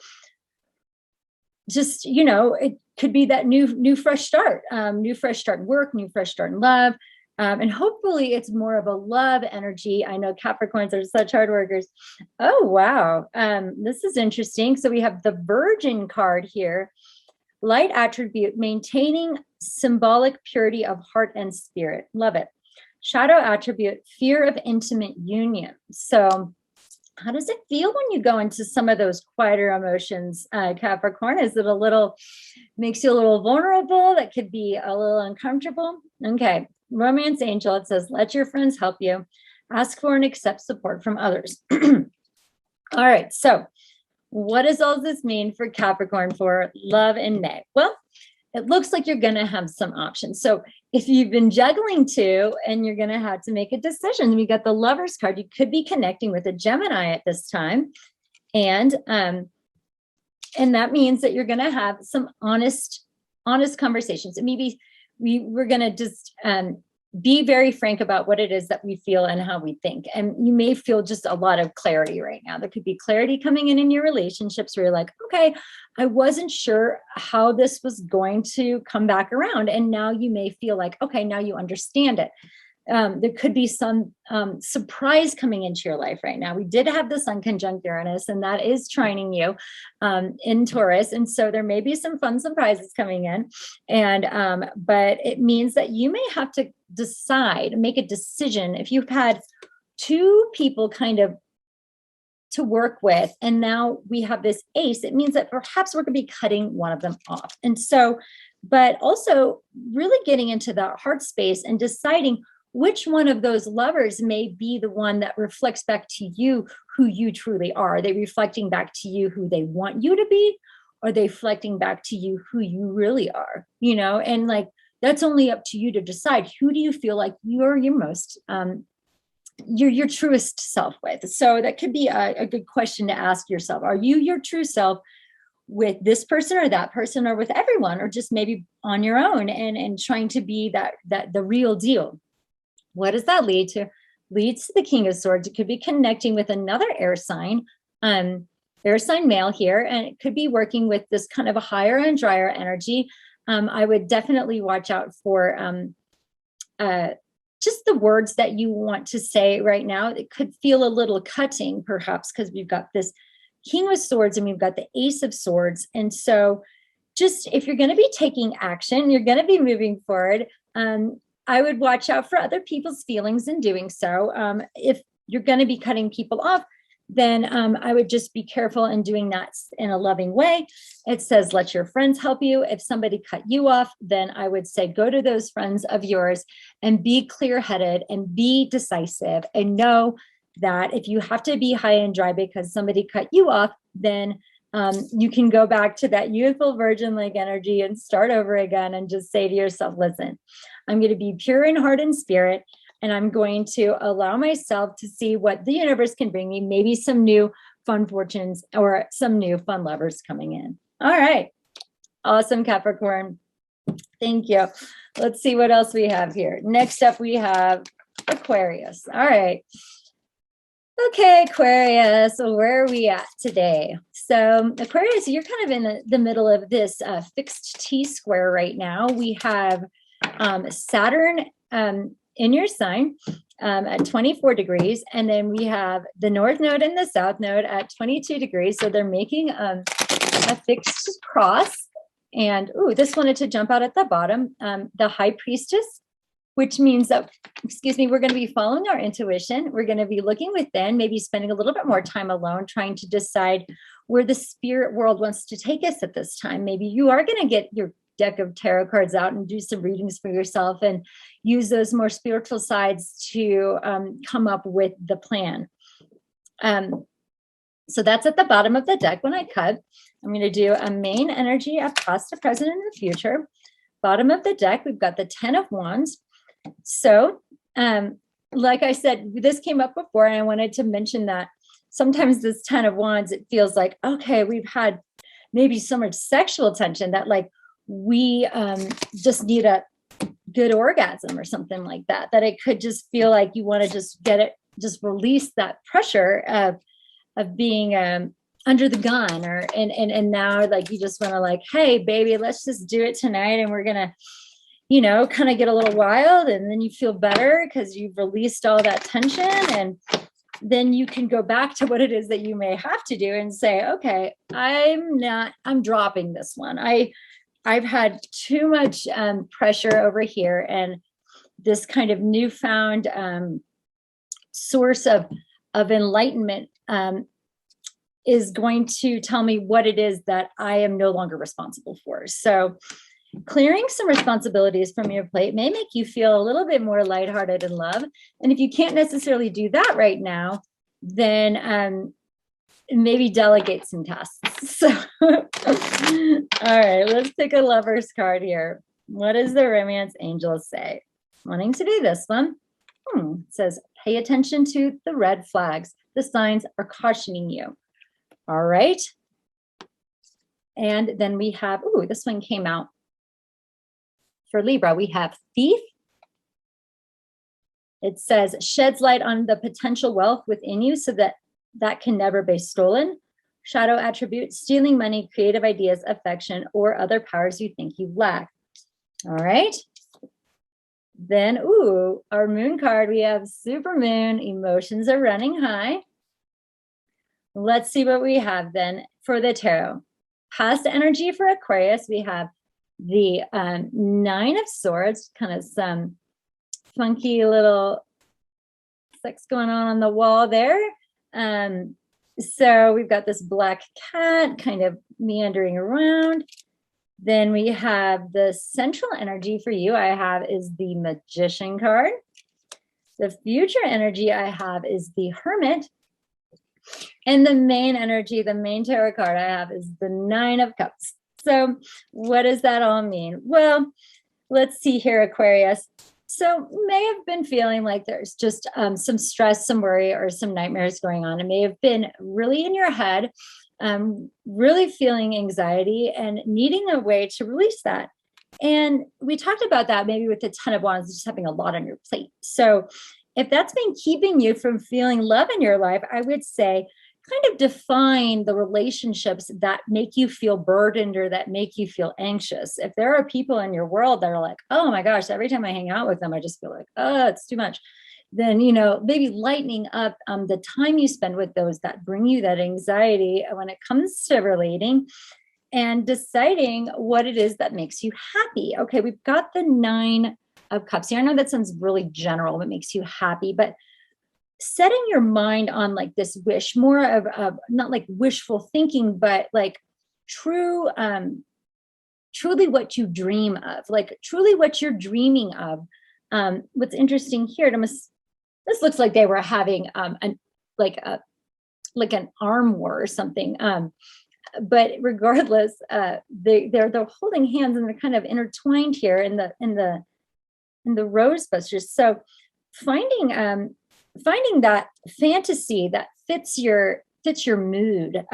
just, it could be that new fresh start, new fresh start in work, new fresh start in love. And hopefully it's more of a love energy. I know Capricorns are such hard workers. Oh, wow. This is interesting. So we have the Virgin card here. Light attribute, maintaining symbolic purity of heart and spirit. Love it. Shadow attribute, fear of intimate union. So how does it feel when you go into some of those quieter emotions, Capricorn? Is it makes you a little vulnerable? That could be a little uncomfortable. Okay. Romance angel, it says, let your friends help you. Ask for and accept support from others. All right. So what does all this mean for Capricorn for love in May? Well, it looks like you're going to have some options. So if you've been juggling too, and you're going to have to make a decision, we got the Lovers card. You could be connecting with a Gemini at this time. And that means that you're going to have some honest conversations. And maybe we're going to just be very frank about what it is that we feel and how we think. And you may feel just a lot of clarity right now. There could be clarity coming in your relationships where you're like, okay, I wasn't sure how this was going to come back around. And now you may feel like, okay, now you understand it. There could be some surprise coming into your life right now. We did have the Sun conjunct Uranus, and that is trining you in Taurus. And so there may be some fun surprises coming in. And but it means that you may have to make a decision. If you've had two people kind of to work with, and now we have this ace, it means that perhaps we're going to be cutting one of them off. And so, but also really getting into that heart space and deciding which one of those lovers may be the one that reflects back to you who you truly are. Are they reflecting back to you who they want you to be? Or are they reflecting back to you who you really are? And like, that's only up to you to decide. Who do you feel like you're your most, your truest self with? So that could be a good question to ask yourself. Are you your true self with this person or that person, or with everyone, or just maybe on your own and trying to be that the real deal? What does that lead to? Leads to the King of Swords. It could be connecting with another air sign male here, and it could be working with this kind of a higher and drier energy. I would definitely watch out for just the words that you want to say right now. It could feel a little cutting, perhaps, because we've got this King of Swords and we've got the Ace of Swords. And so just if you're going to be taking action, you're going to be moving forward, I would watch out for other people's feelings in doing so. If you're going to be cutting people off, then I would just be careful in doing that in a loving way. It says, let your friends help you. If somebody cut you off, then I would say, go to those friends of yours and be clear-headed and be decisive, and know that if you have to be high and dry because somebody cut you off, then you can go back to that youthful virgin-like energy and start over again and just say to yourself, listen, I'm going to be pure in heart and spirit, and I'm going to allow myself to see what the universe can bring me, maybe some new fun fortunes or some new fun lovers coming in. All right. Awesome, Capricorn. Thank you. Let's see what else we have here. Next up, we have Aquarius. All right. Okay, Aquarius, so where are we at today? So Aquarius, you're kind of in the middle of this fixed T-square right now. We have Saturn in your sign at 24 degrees, and then we have the North Node and the South Node at 22 degrees. So they're making a fixed cross. And this wanted to jump out at the bottom, the High Priestess, which means that, we're going to be following our intuition. We're going to be looking within, maybe spending a little bit more time alone, trying to decide where the spirit world wants to take us at this time. Maybe you are going to get your deck of tarot cards out and do some readings for yourself and use those more spiritual sides to come up with the plan. So that's at the bottom of the deck. When I cut, I'm going to do a main energy of past, the present, and the future. Bottom of the deck, we've got the 10 of Wands. So, like I said, this came up before, and I wanted to mention that sometimes this 10 of Wands, it feels like, okay, we've had maybe so much sexual tension that like we just need a good orgasm or something like that, that it could just feel like you want to just get it, just release that pressure of being under the gun, or and now like you just want to like, hey baby, let's just do it tonight, and we're gonna, kind of get a little wild, and then you feel better because you've released all that tension, and then you can go back to what it is that you may have to do and say, okay, I'm dropping this one. I've had too much pressure over here, and this kind of newfound source of enlightenment is going to tell me what it is that I am no longer responsible for. So clearing some responsibilities from your plate may make you feel a little bit more lighthearted in love. And if you can't necessarily do that right now, then maybe delegate some tasks. So, all right, let's pick a lover's card here. What does the romance angel say? Wanting to do this one. It says, pay attention to the red flags. The signs are cautioning you. All right. And then we have, this one came out for Libra. We have Thief. It says, sheds light on the potential wealth within you so that can never be stolen. Shadow attribute, stealing money, creative ideas, affection, or other powers you think you lack. All right. Then, our moon card, we have super moon. Emotions are running high. Let's see what we have then for the tarot. Past energy for Aquarius, we have the 9 of Swords, kind of some funky little sex going on the wall there. So we've got this black cat kind of meandering around. Then we have the central energy for you I have is the Magician card. The future energy I have is the Hermit. And the main energy, the main tarot card I have is the 9 of Cups. So what does that all mean? Well, Let's see here, Aquarius. So may have been feeling like there's just some stress, some worry, or some nightmares going on. It may have been really in your head, really feeling anxiety and needing a way to release that. And we talked about that maybe with the Ten of Wands, just having a lot on your plate. So if that's been keeping you from feeling love in your life, I would say kind of define the relationships that make you feel burdened or that make you feel anxious. If there are people in your world that are like, oh my gosh, every time I hang out with them, I just feel like, oh, it's too much. Then, maybe lightening up the time you spend with those that bring you that anxiety when it comes to relating, and deciding what it is that makes you happy. Okay, we've got the Nine of Cups here. I know that sounds really general, what makes you happy, but setting your mind on like this wish, more of not like wishful thinking, but like truly what you dream of, like truly what you're dreaming of. What's interesting here, this looks like they were having like an arm war or something. But regardless, they're holding hands and they're kind of intertwined here in the rose bushes. So finding that fantasy that fits your mood,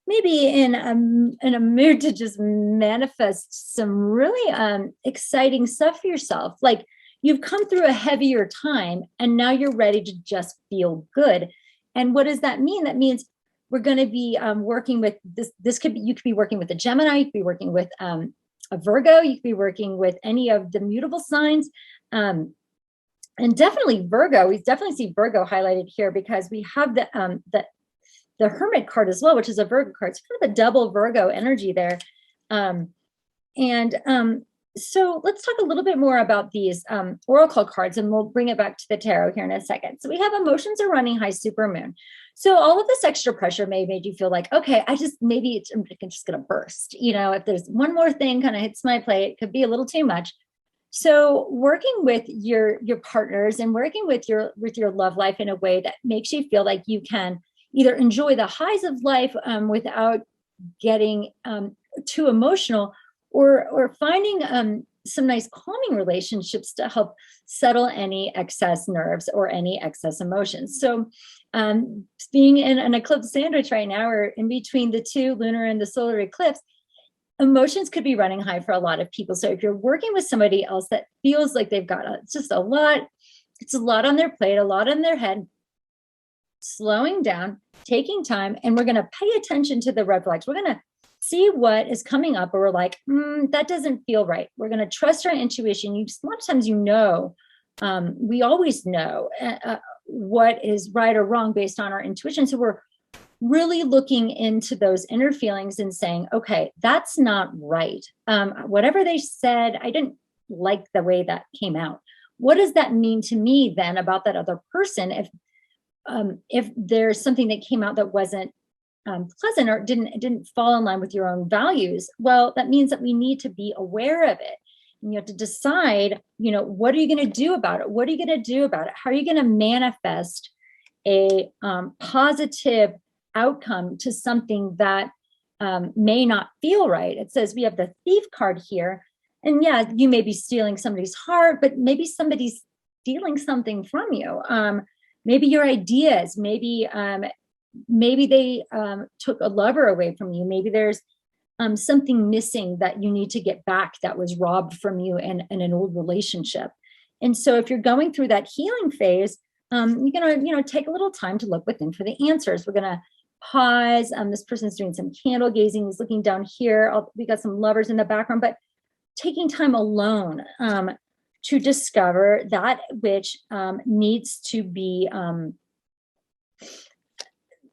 maybe in a mood to just manifest some really exciting stuff for yourself. Like you've come through a heavier time and now you're ready to just feel good. And what does that mean? That means we're going to be working with this. You could be working with a Gemini, you could be working with a Virgo, you could be working with any of the mutable signs. And definitely Virgo, we definitely see Virgo highlighted here because we have the Hermit card as well, which is a Virgo card. It's kind of a double Virgo energy there. So let's talk a little bit more about these oracle cards, and we'll bring it back to the tarot here in a second. So we have emotions are running high, supermoon. So all of this extra pressure may have made you feel like, okay, I'm just going to burst. If there's one more thing kind of hits my plate, it could be a little too much. So working with your partners and working with your love life in a way that makes you feel like you can either enjoy the highs of life without getting too emotional, or finding some nice calming relationships to help settle any excess nerves or any excess emotions. So being in an eclipse sandwich right now, or in between the two, lunar and the solar eclipse, emotions could be running high for a lot of people. So if you're working with somebody else that feels like they've got it's a lot on their plate, a lot on their head, slowing down, taking time, and we're going to pay attention to the red flags. We're going to see what is coming up, or we're like, that doesn't feel right. We're going to trust our intuition. A lot of times, we always know what is right or wrong based on our intuition. So we're really looking into those inner feelings and saying, okay, that's not right. Whatever they said, I didn't like the way that came out. What does that mean to me then about that other person? If there's something that came out that wasn't pleasant or didn't fall in line with your own values, well, that means that we need to be aware of it. And you have to decide, what are you going to do about it? What are you going to do about it? How are you going to manifest a positive outcome to something that may not feel right? It says we have the Thief card here. And yeah, you may be stealing somebody's heart, but maybe somebody's stealing something from you. Maybe your ideas, maybe they took a lover away from you. Maybe there's something missing that you need to get back that was robbed from you in an old relationship. And so if you're going through that healing phase, you're going to, take a little time to look within for the answers. We're going to pause. This person's doing some candle gazing. He's looking down here. We got some lovers in the background, but taking time alone to discover that which needs to be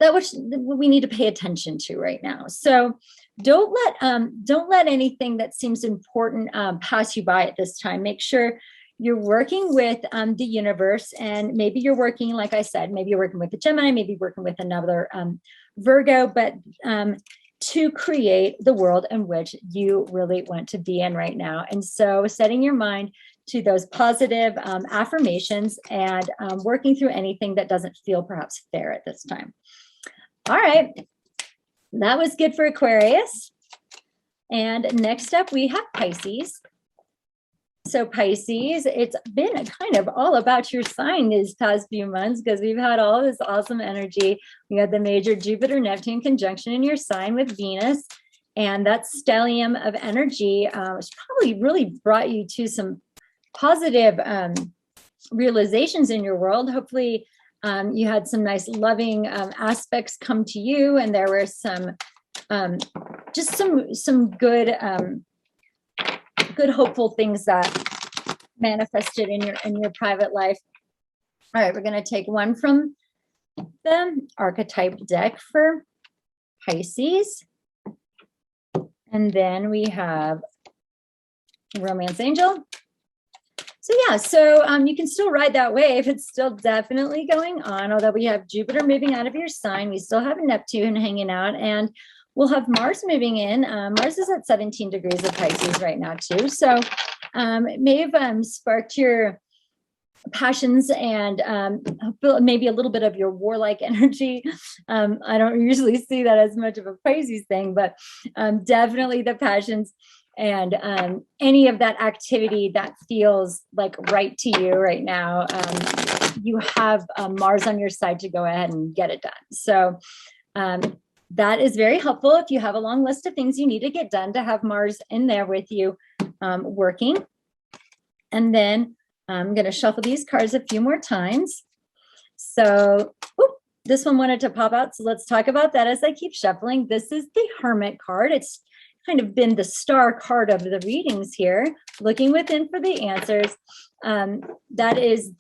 that which we need to pay attention to right now. So don't let anything that seems important pass you by at this time. Make sure you're working with the universe, and maybe you're working, like I said, maybe you're working with a Gemini, maybe working with another Virgo, but to create the world in which you really want to be in right now. And so setting your mind to those positive affirmations and working through anything that doesn't feel perhaps fair at this time. All right, that was good for Aquarius. And next up we have Pisces. So Pisces, it's been kind of all about your sign these past few months because we've had all this awesome energy. We had the major Jupiter-Neptune conjunction in your sign with Venus, and that stellium of energy has probably really brought you to some positive realizations in your world. Hopefully you had some nice loving aspects come to you, and there were some just some good good hopeful things that manifested in your private life. All right, we're going to take one from the archetype deck for Pisces. And then we have Romance Angel. So yeah, so you can still ride that wave. It's still definitely going on, although we have Jupiter moving out of your sign. We still have Neptune hanging out, and we'll have Mars moving in. Mars is at 17 degrees of Pisces right now too. So it may have sparked your passions and maybe a little bit of your warlike energy. I don't usually see that as much of a Pisces thing, but definitely the passions and any of that activity that feels like right to you right now. You have Mars on your side to go ahead and get it done. So that is very helpful if you have a long list of things you need to get done, to have Mars in there with you working. And then I'm going to shuffle these cards a few more times. So this one wanted to pop out. So let's talk about that as I keep shuffling. This is the Hermit card. It's kind of been the star card of the readings here, looking within for the answers. That is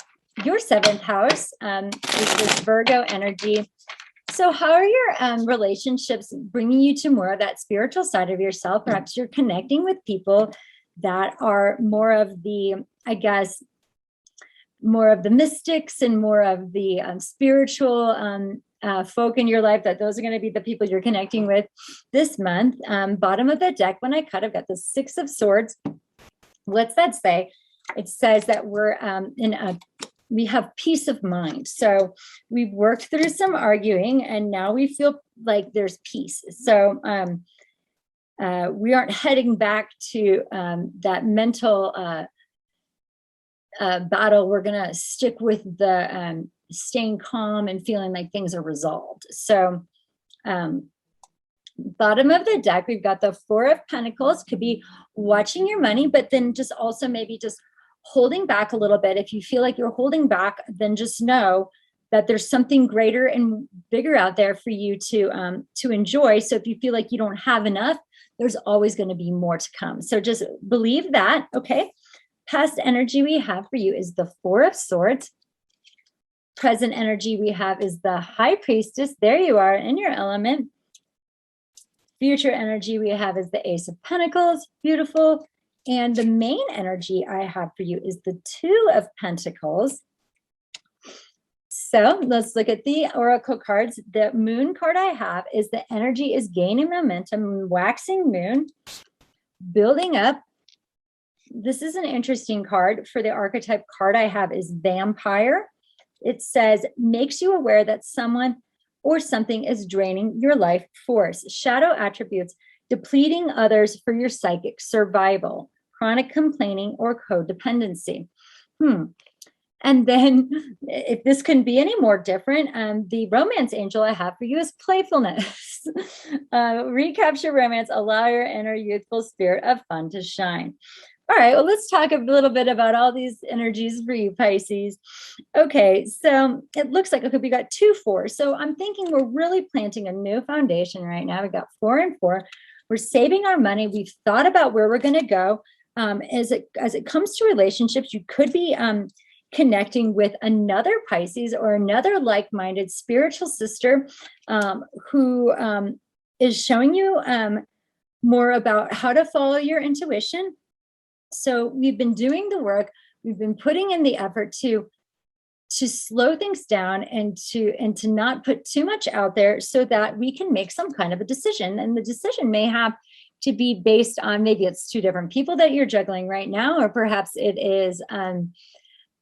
your seventh house, is this Virgo energy. So how are your relationships bringing you to more of that spiritual side of yourself? Perhaps you're connecting with people that are more of the, I guess, more of the mystics and more of the spiritual folk in your life, that those are going to be the people you're connecting with this month. Bottom of the deck, when I cut, I've got the Six of Swords. What's that say? It says that we're we have peace of mind. So we've worked through some arguing and now we feel like there's peace. So we aren't heading back to that mental battle. We're going to stick with the staying calm and feeling like things are resolved. So bottom of the deck, we've got the Four of Pentacles. Could be watching your money, but then just also maybe just holding back a little bit. If you feel like you're holding back, then just know that there's something greater and bigger out there for you to enjoy. So if you feel like you don't have enough, there's always going to be more to come. So just believe that. Okay. Past energy we have for you is the Four of Swords. Present energy we have is the High Priestess. There you are in your element. Future energy we have is the Ace of Pentacles. Beautiful. And the main energy I have for you is the Two of Pentacles. So let's look at the Oracle cards. The Moon card I have is the energy is gaining momentum, waxing moon, building up. This is an interesting card. For the archetype card I have is Vampire. It says, makes you aware that someone or something is draining your life force. Shadow attributes, depleting others for your psychic survival, chronic complaining, or codependency. And then if this couldn't be any more different, the Romance Angel I have for you is playfulness. Recapture romance, allow your inner youthful spirit of fun to shine. All right, well, let's talk a little bit about all these energies for you, Pisces. Okay, so it looks like, okay, we got 2 4. So I'm thinking we're really planting a new foundation right now. We got 4 and 4. We're saving our money. We've thought about where we're going to go. As it comes to relationships, you could be connecting with another Pisces or another like-minded spiritual sister who is showing you more about how to follow your intuition. So we've been doing the work. We've been putting in the effort to slow things down and to not put too much out there so that we can make some kind of a decision. And the decision may have to be based on, maybe it's 2 different people that you're juggling right now, or perhaps it is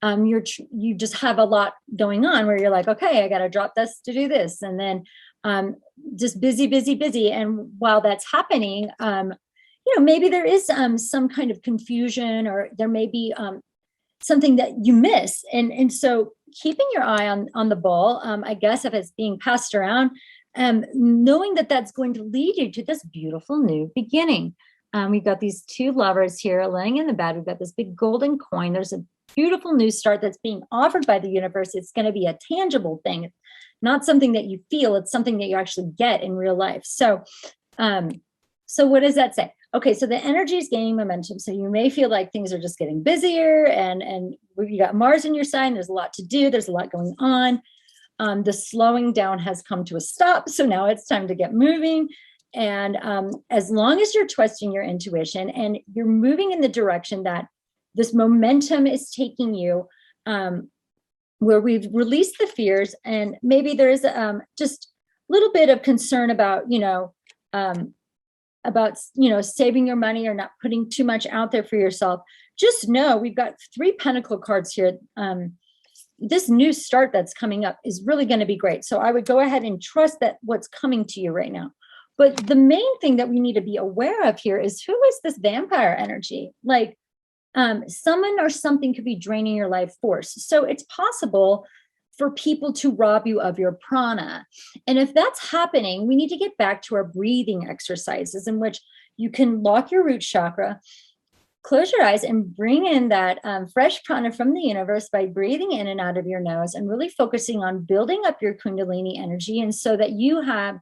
you just have a lot going on where you're like, okay, I got to drop this to do this. And then just busy. And while that's happening, maybe there is some kind of confusion, or there may be something that you miss. And so keeping your eye on the ball, I guess, if it's being passed around, knowing that that's going to lead you to this beautiful new beginning. We've got these two lovers here laying in the bed. We've got this big golden coin. There's a beautiful new start that's being offered by the universe. It's going to be a tangible thing. It's not something that you feel. It's something that you actually get in real life. So what does that say? Okay, so the energy is gaining momentum. So you may feel like things are just getting busier, and you got Mars in your sign. There's a lot to do. There's a lot going on. The slowing down has come to a stop. So now it's time to get moving. And as long as you're trusting your intuition and you're moving in the direction that this momentum is taking you, where we've released the fears, and maybe there's just a little bit of concern about, saving your money or not putting too much out there for yourself. Just know we've got 3 Pentacle cards here. This new start that's coming up is really going to be great. So I would go ahead and trust that what's coming to you right now. But the main thing that we need to be aware of here is, who is this vampire energy? Like someone or something could be draining your life force. So it's possible for people to rob you of your prana. And if that's happening, we need to get back to our breathing exercises, in which you can lock your root chakra, close your eyes, and bring in that fresh prana from the universe by breathing in and out of your nose, and really focusing on building up your Kundalini energy. And so that you have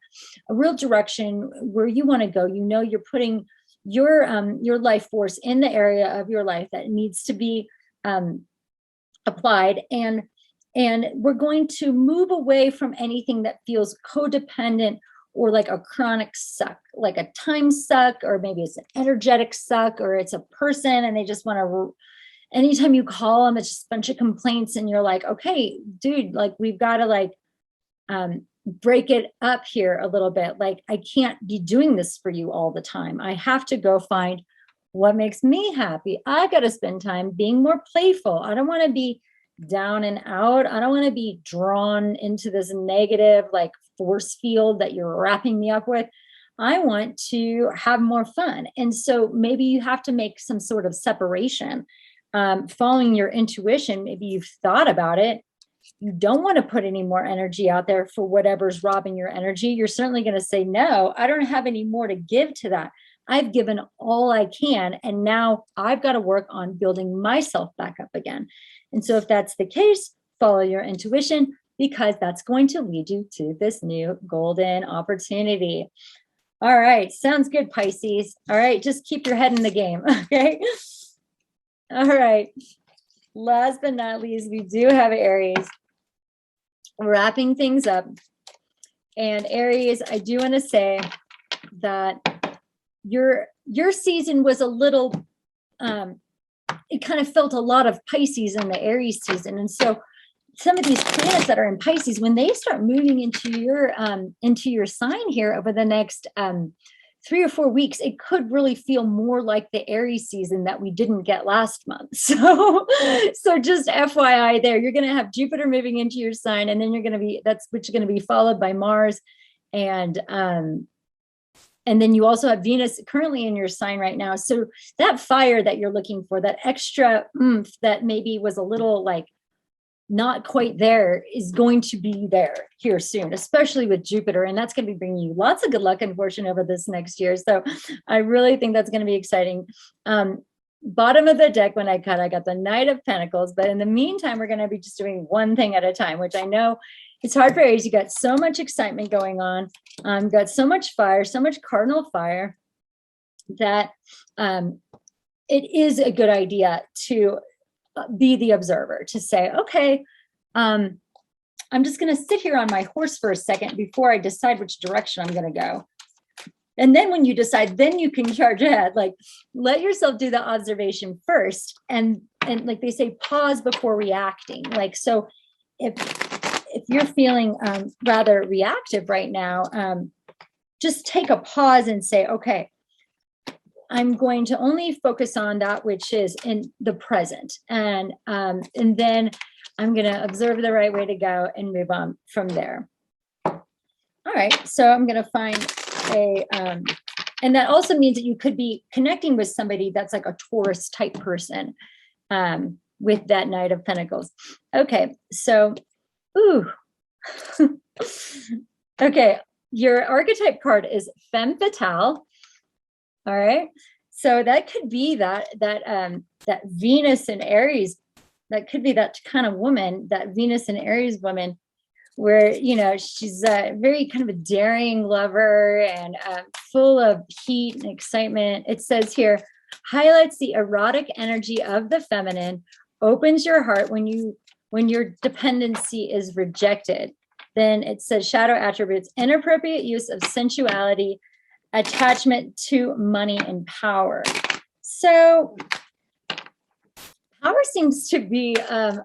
a real direction where you want to go. You're putting your life force in the area of your life that needs to be applied. And we're going to move away from anything that feels codependent or like a chronic suck, like a time suck, or maybe it's an energetic suck, or it's a person and they just want to, anytime you call them, it's just a bunch of complaints, and you're like, okay, dude, like we've got to break it up here a little bit. Like, I can't be doing this for you all the time. I have to go find what makes me happy. I got to spend time being more playful. I don't want to be down and out. I don't want to be drawn into this negative force field that you're wrapping me up with. I want to have more fun. And so maybe you have to make some sort of separation, following your intuition. Maybe you've thought about it. You don't want to put any more energy out there for whatever's robbing your energy. You're certainly going to say, no, I don't have any more to give to that. I've given all I can, and now I've got to work on building myself back up again. And so if that's the case, follow your intuition, because that's going to lead you to this new golden opportunity. All right. Sounds good, Pisces. All right. Just keep your head in the game. Okay. All right. Last but not least, we do have Aries. Wrapping things up. And Aries, I do want to say that your season was a little, it kind of felt a lot of Pisces in the Aries season. And so some of these planets that are in Pisces, when they start moving into your sign here over the next 3 or 4 weeks, it could really feel more like the Aries season that we didn't get last month. So just FYI there, you're going to have Jupiter moving into your sign, and then that's going to be followed by Mars. And then you also have Venus currently in your sign right now. So that fire that you're looking for, that extra oomph that maybe was a little not quite there, is going to be there here soon, especially with Jupiter. And that's going to be bringing you lots of good luck and fortune over this next year. So I really think that's going to be exciting. Bottom of the deck, when I got the Knight of Pentacles. But in the meantime, we're going to be just doing one thing at a time, which I know it's hard for Aries. You got so much excitement going on. Got so much fire, so much cardinal fire, that it is a good idea to be the observer, to say, okay, I'm just going to sit here on my horse for a second before I decide which direction I'm going to go. And then when you decide, then you can charge ahead. Let yourself do the observation first. And like they say, pause before reacting. So if you're feeling rather reactive right now, just take a pause and say, okay, I'm going to only focus on that which is in the present. And then I'm going to observe the right way to go and move on from there. All right. So I'm going to find And that also means that you could be connecting with somebody that's like a Taurus type person, with that Knight of Pentacles. Okay, so, ooh. Okay, your archetype card is Femme Fatale. All right. So that could be that Venus and Aries, that could be that kind of woman, that Venus and Aries woman, where, you know, she's a very kind of a daring lover and full of heat and excitement. It says here, highlights the erotic energy of the feminine, opens your heart when your dependency is rejected. Then it says shadow attributes, inappropriate use of sensuality, attachment to money and power. So power seems to be a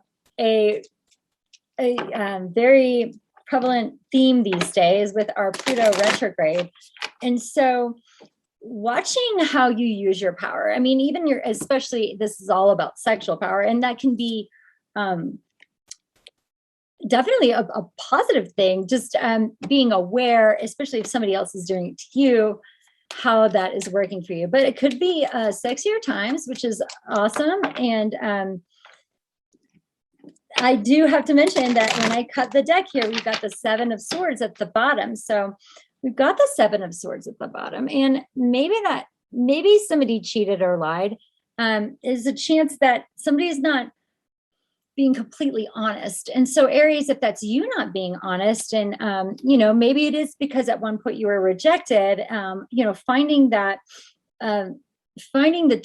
very prevalent theme these days with our Pluto retrograde. And so watching how you use your power, I mean, even especially this is all about sexual power, and that can be definitely a positive thing, just being aware, especially if somebody else is doing it to you, how that is working for you. But it could be sexier times, which is awesome. And I do have to mention that when I cut the deck here, we've got the Seven of Swords at the bottom. So we've got the Seven of Swords at the bottom, and maybe somebody cheated or lied. Is a chance that somebody's not being completely honest. And so Aries, if that's you not being honest, and you know, maybe it is because at one point you were rejected, you know, finding the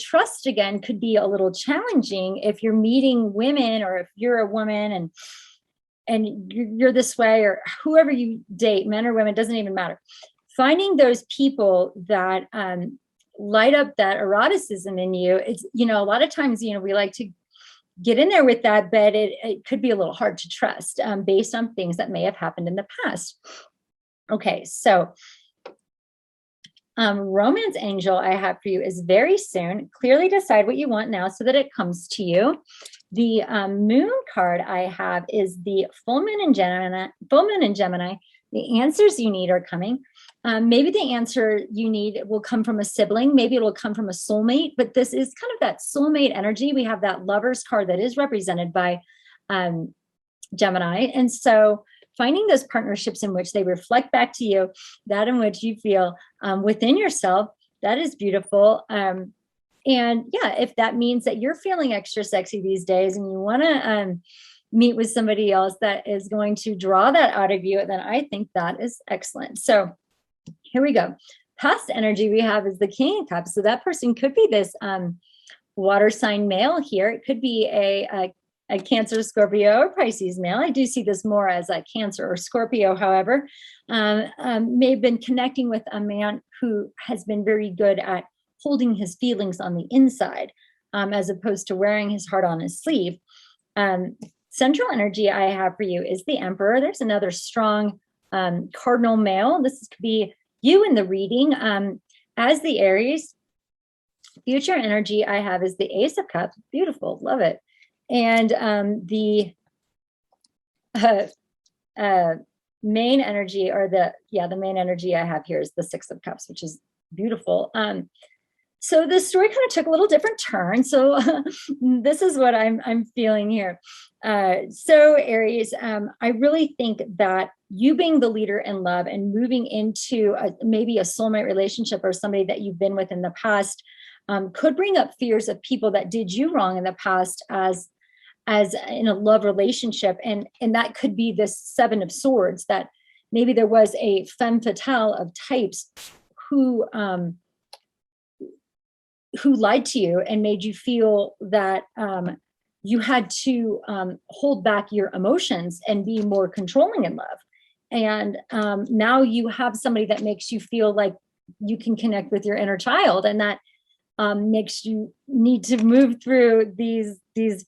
trust again could be a little challenging if you're meeting women, or if you're a woman and you're this way, or whoever you date, men or women, doesn't even matter. Finding those people that light up that eroticism in you. It's, you know, a lot of times, you know, we like to get in there with that, but it could be a little hard to trust based on things that may have happened in the past. Okay, so romance angel I have for you is very soon. Clearly decide what you want now so that it comes to you. The moon card I have is the full moon in Gemini. The answers you need are coming. Maybe the answer you need will come from a sibling. Maybe it'll come from a soulmate, but this is kind of that soulmate energy. We have that Lovers card that is represented by Gemini. And so finding those partnerships in which they reflect back to you, that in which you feel within yourself, that is beautiful. And yeah, if that means that you're feeling extra sexy these days and you want to meet with somebody else that is going to draw that out of you, then I think that is excellent. So here we go. Past energy we have is the King of Cups. So that person could be this water sign male here. It could be a Cancer, Scorpio, or Pisces male. I do see this more as a Cancer or Scorpio, however. May have been connecting with a man who has been very good at holding his feelings on the inside, as opposed to wearing his heart on his sleeve. Central energy I have for you is the Emperor. There's another strong cardinal male. This could be you in the reading. As the Aries, future energy I have is the Ace of Cups. Beautiful, love it. And the main energy, or the main energy I have here is the Six of Cups, which is beautiful. So the story kind of took a little different turn. So this is what I'm feeling here. So Aries, I really think that you being the leader in love and moving into maybe a soulmate relationship or somebody that you've been with in the past could bring up fears of people that did you wrong in the past as in a love relationship. And that could be this Seven of Swords, that maybe there was a femme fatale of types who lied to you and made you feel that you had to hold back your emotions and be more controlling in love. And now you have somebody that makes you feel like you can connect with your inner child, and that makes you need to move through these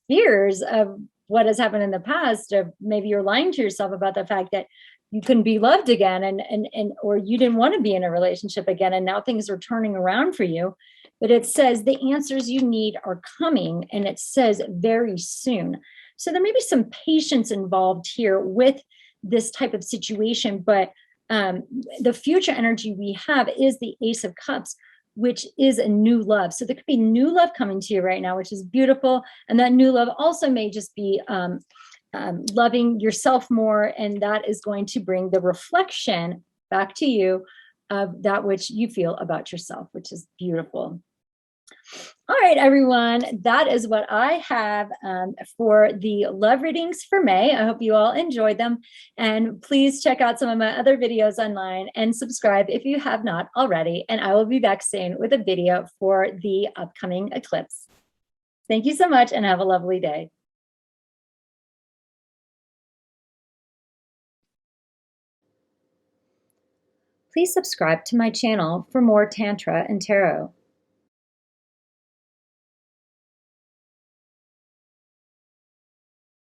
fears of what has happened in the past, of maybe you're lying to yourself about the fact that you couldn't be loved again, and or you didn't want to be in a relationship again, and now things are turning around for you. But it says the answers you need are coming, and it says very soon. So there may be some patience involved here with this type of situation, but the future energy we have is the Ace of Cups, which is a new love. So there could be new love coming to you right now, which is beautiful. And that new love also may just be loving yourself more. And that is going to bring the reflection back to you of that which you feel about yourself, which is beautiful. All right, everyone, that is what I have for the love readings for May. I hope you all enjoyed them. And please check out some of my other videos online and subscribe if you have not already. And I will be back soon with a video for the upcoming eclipse. Thank you so much and have a lovely day. Please subscribe to my channel for more Tantra and Tarot.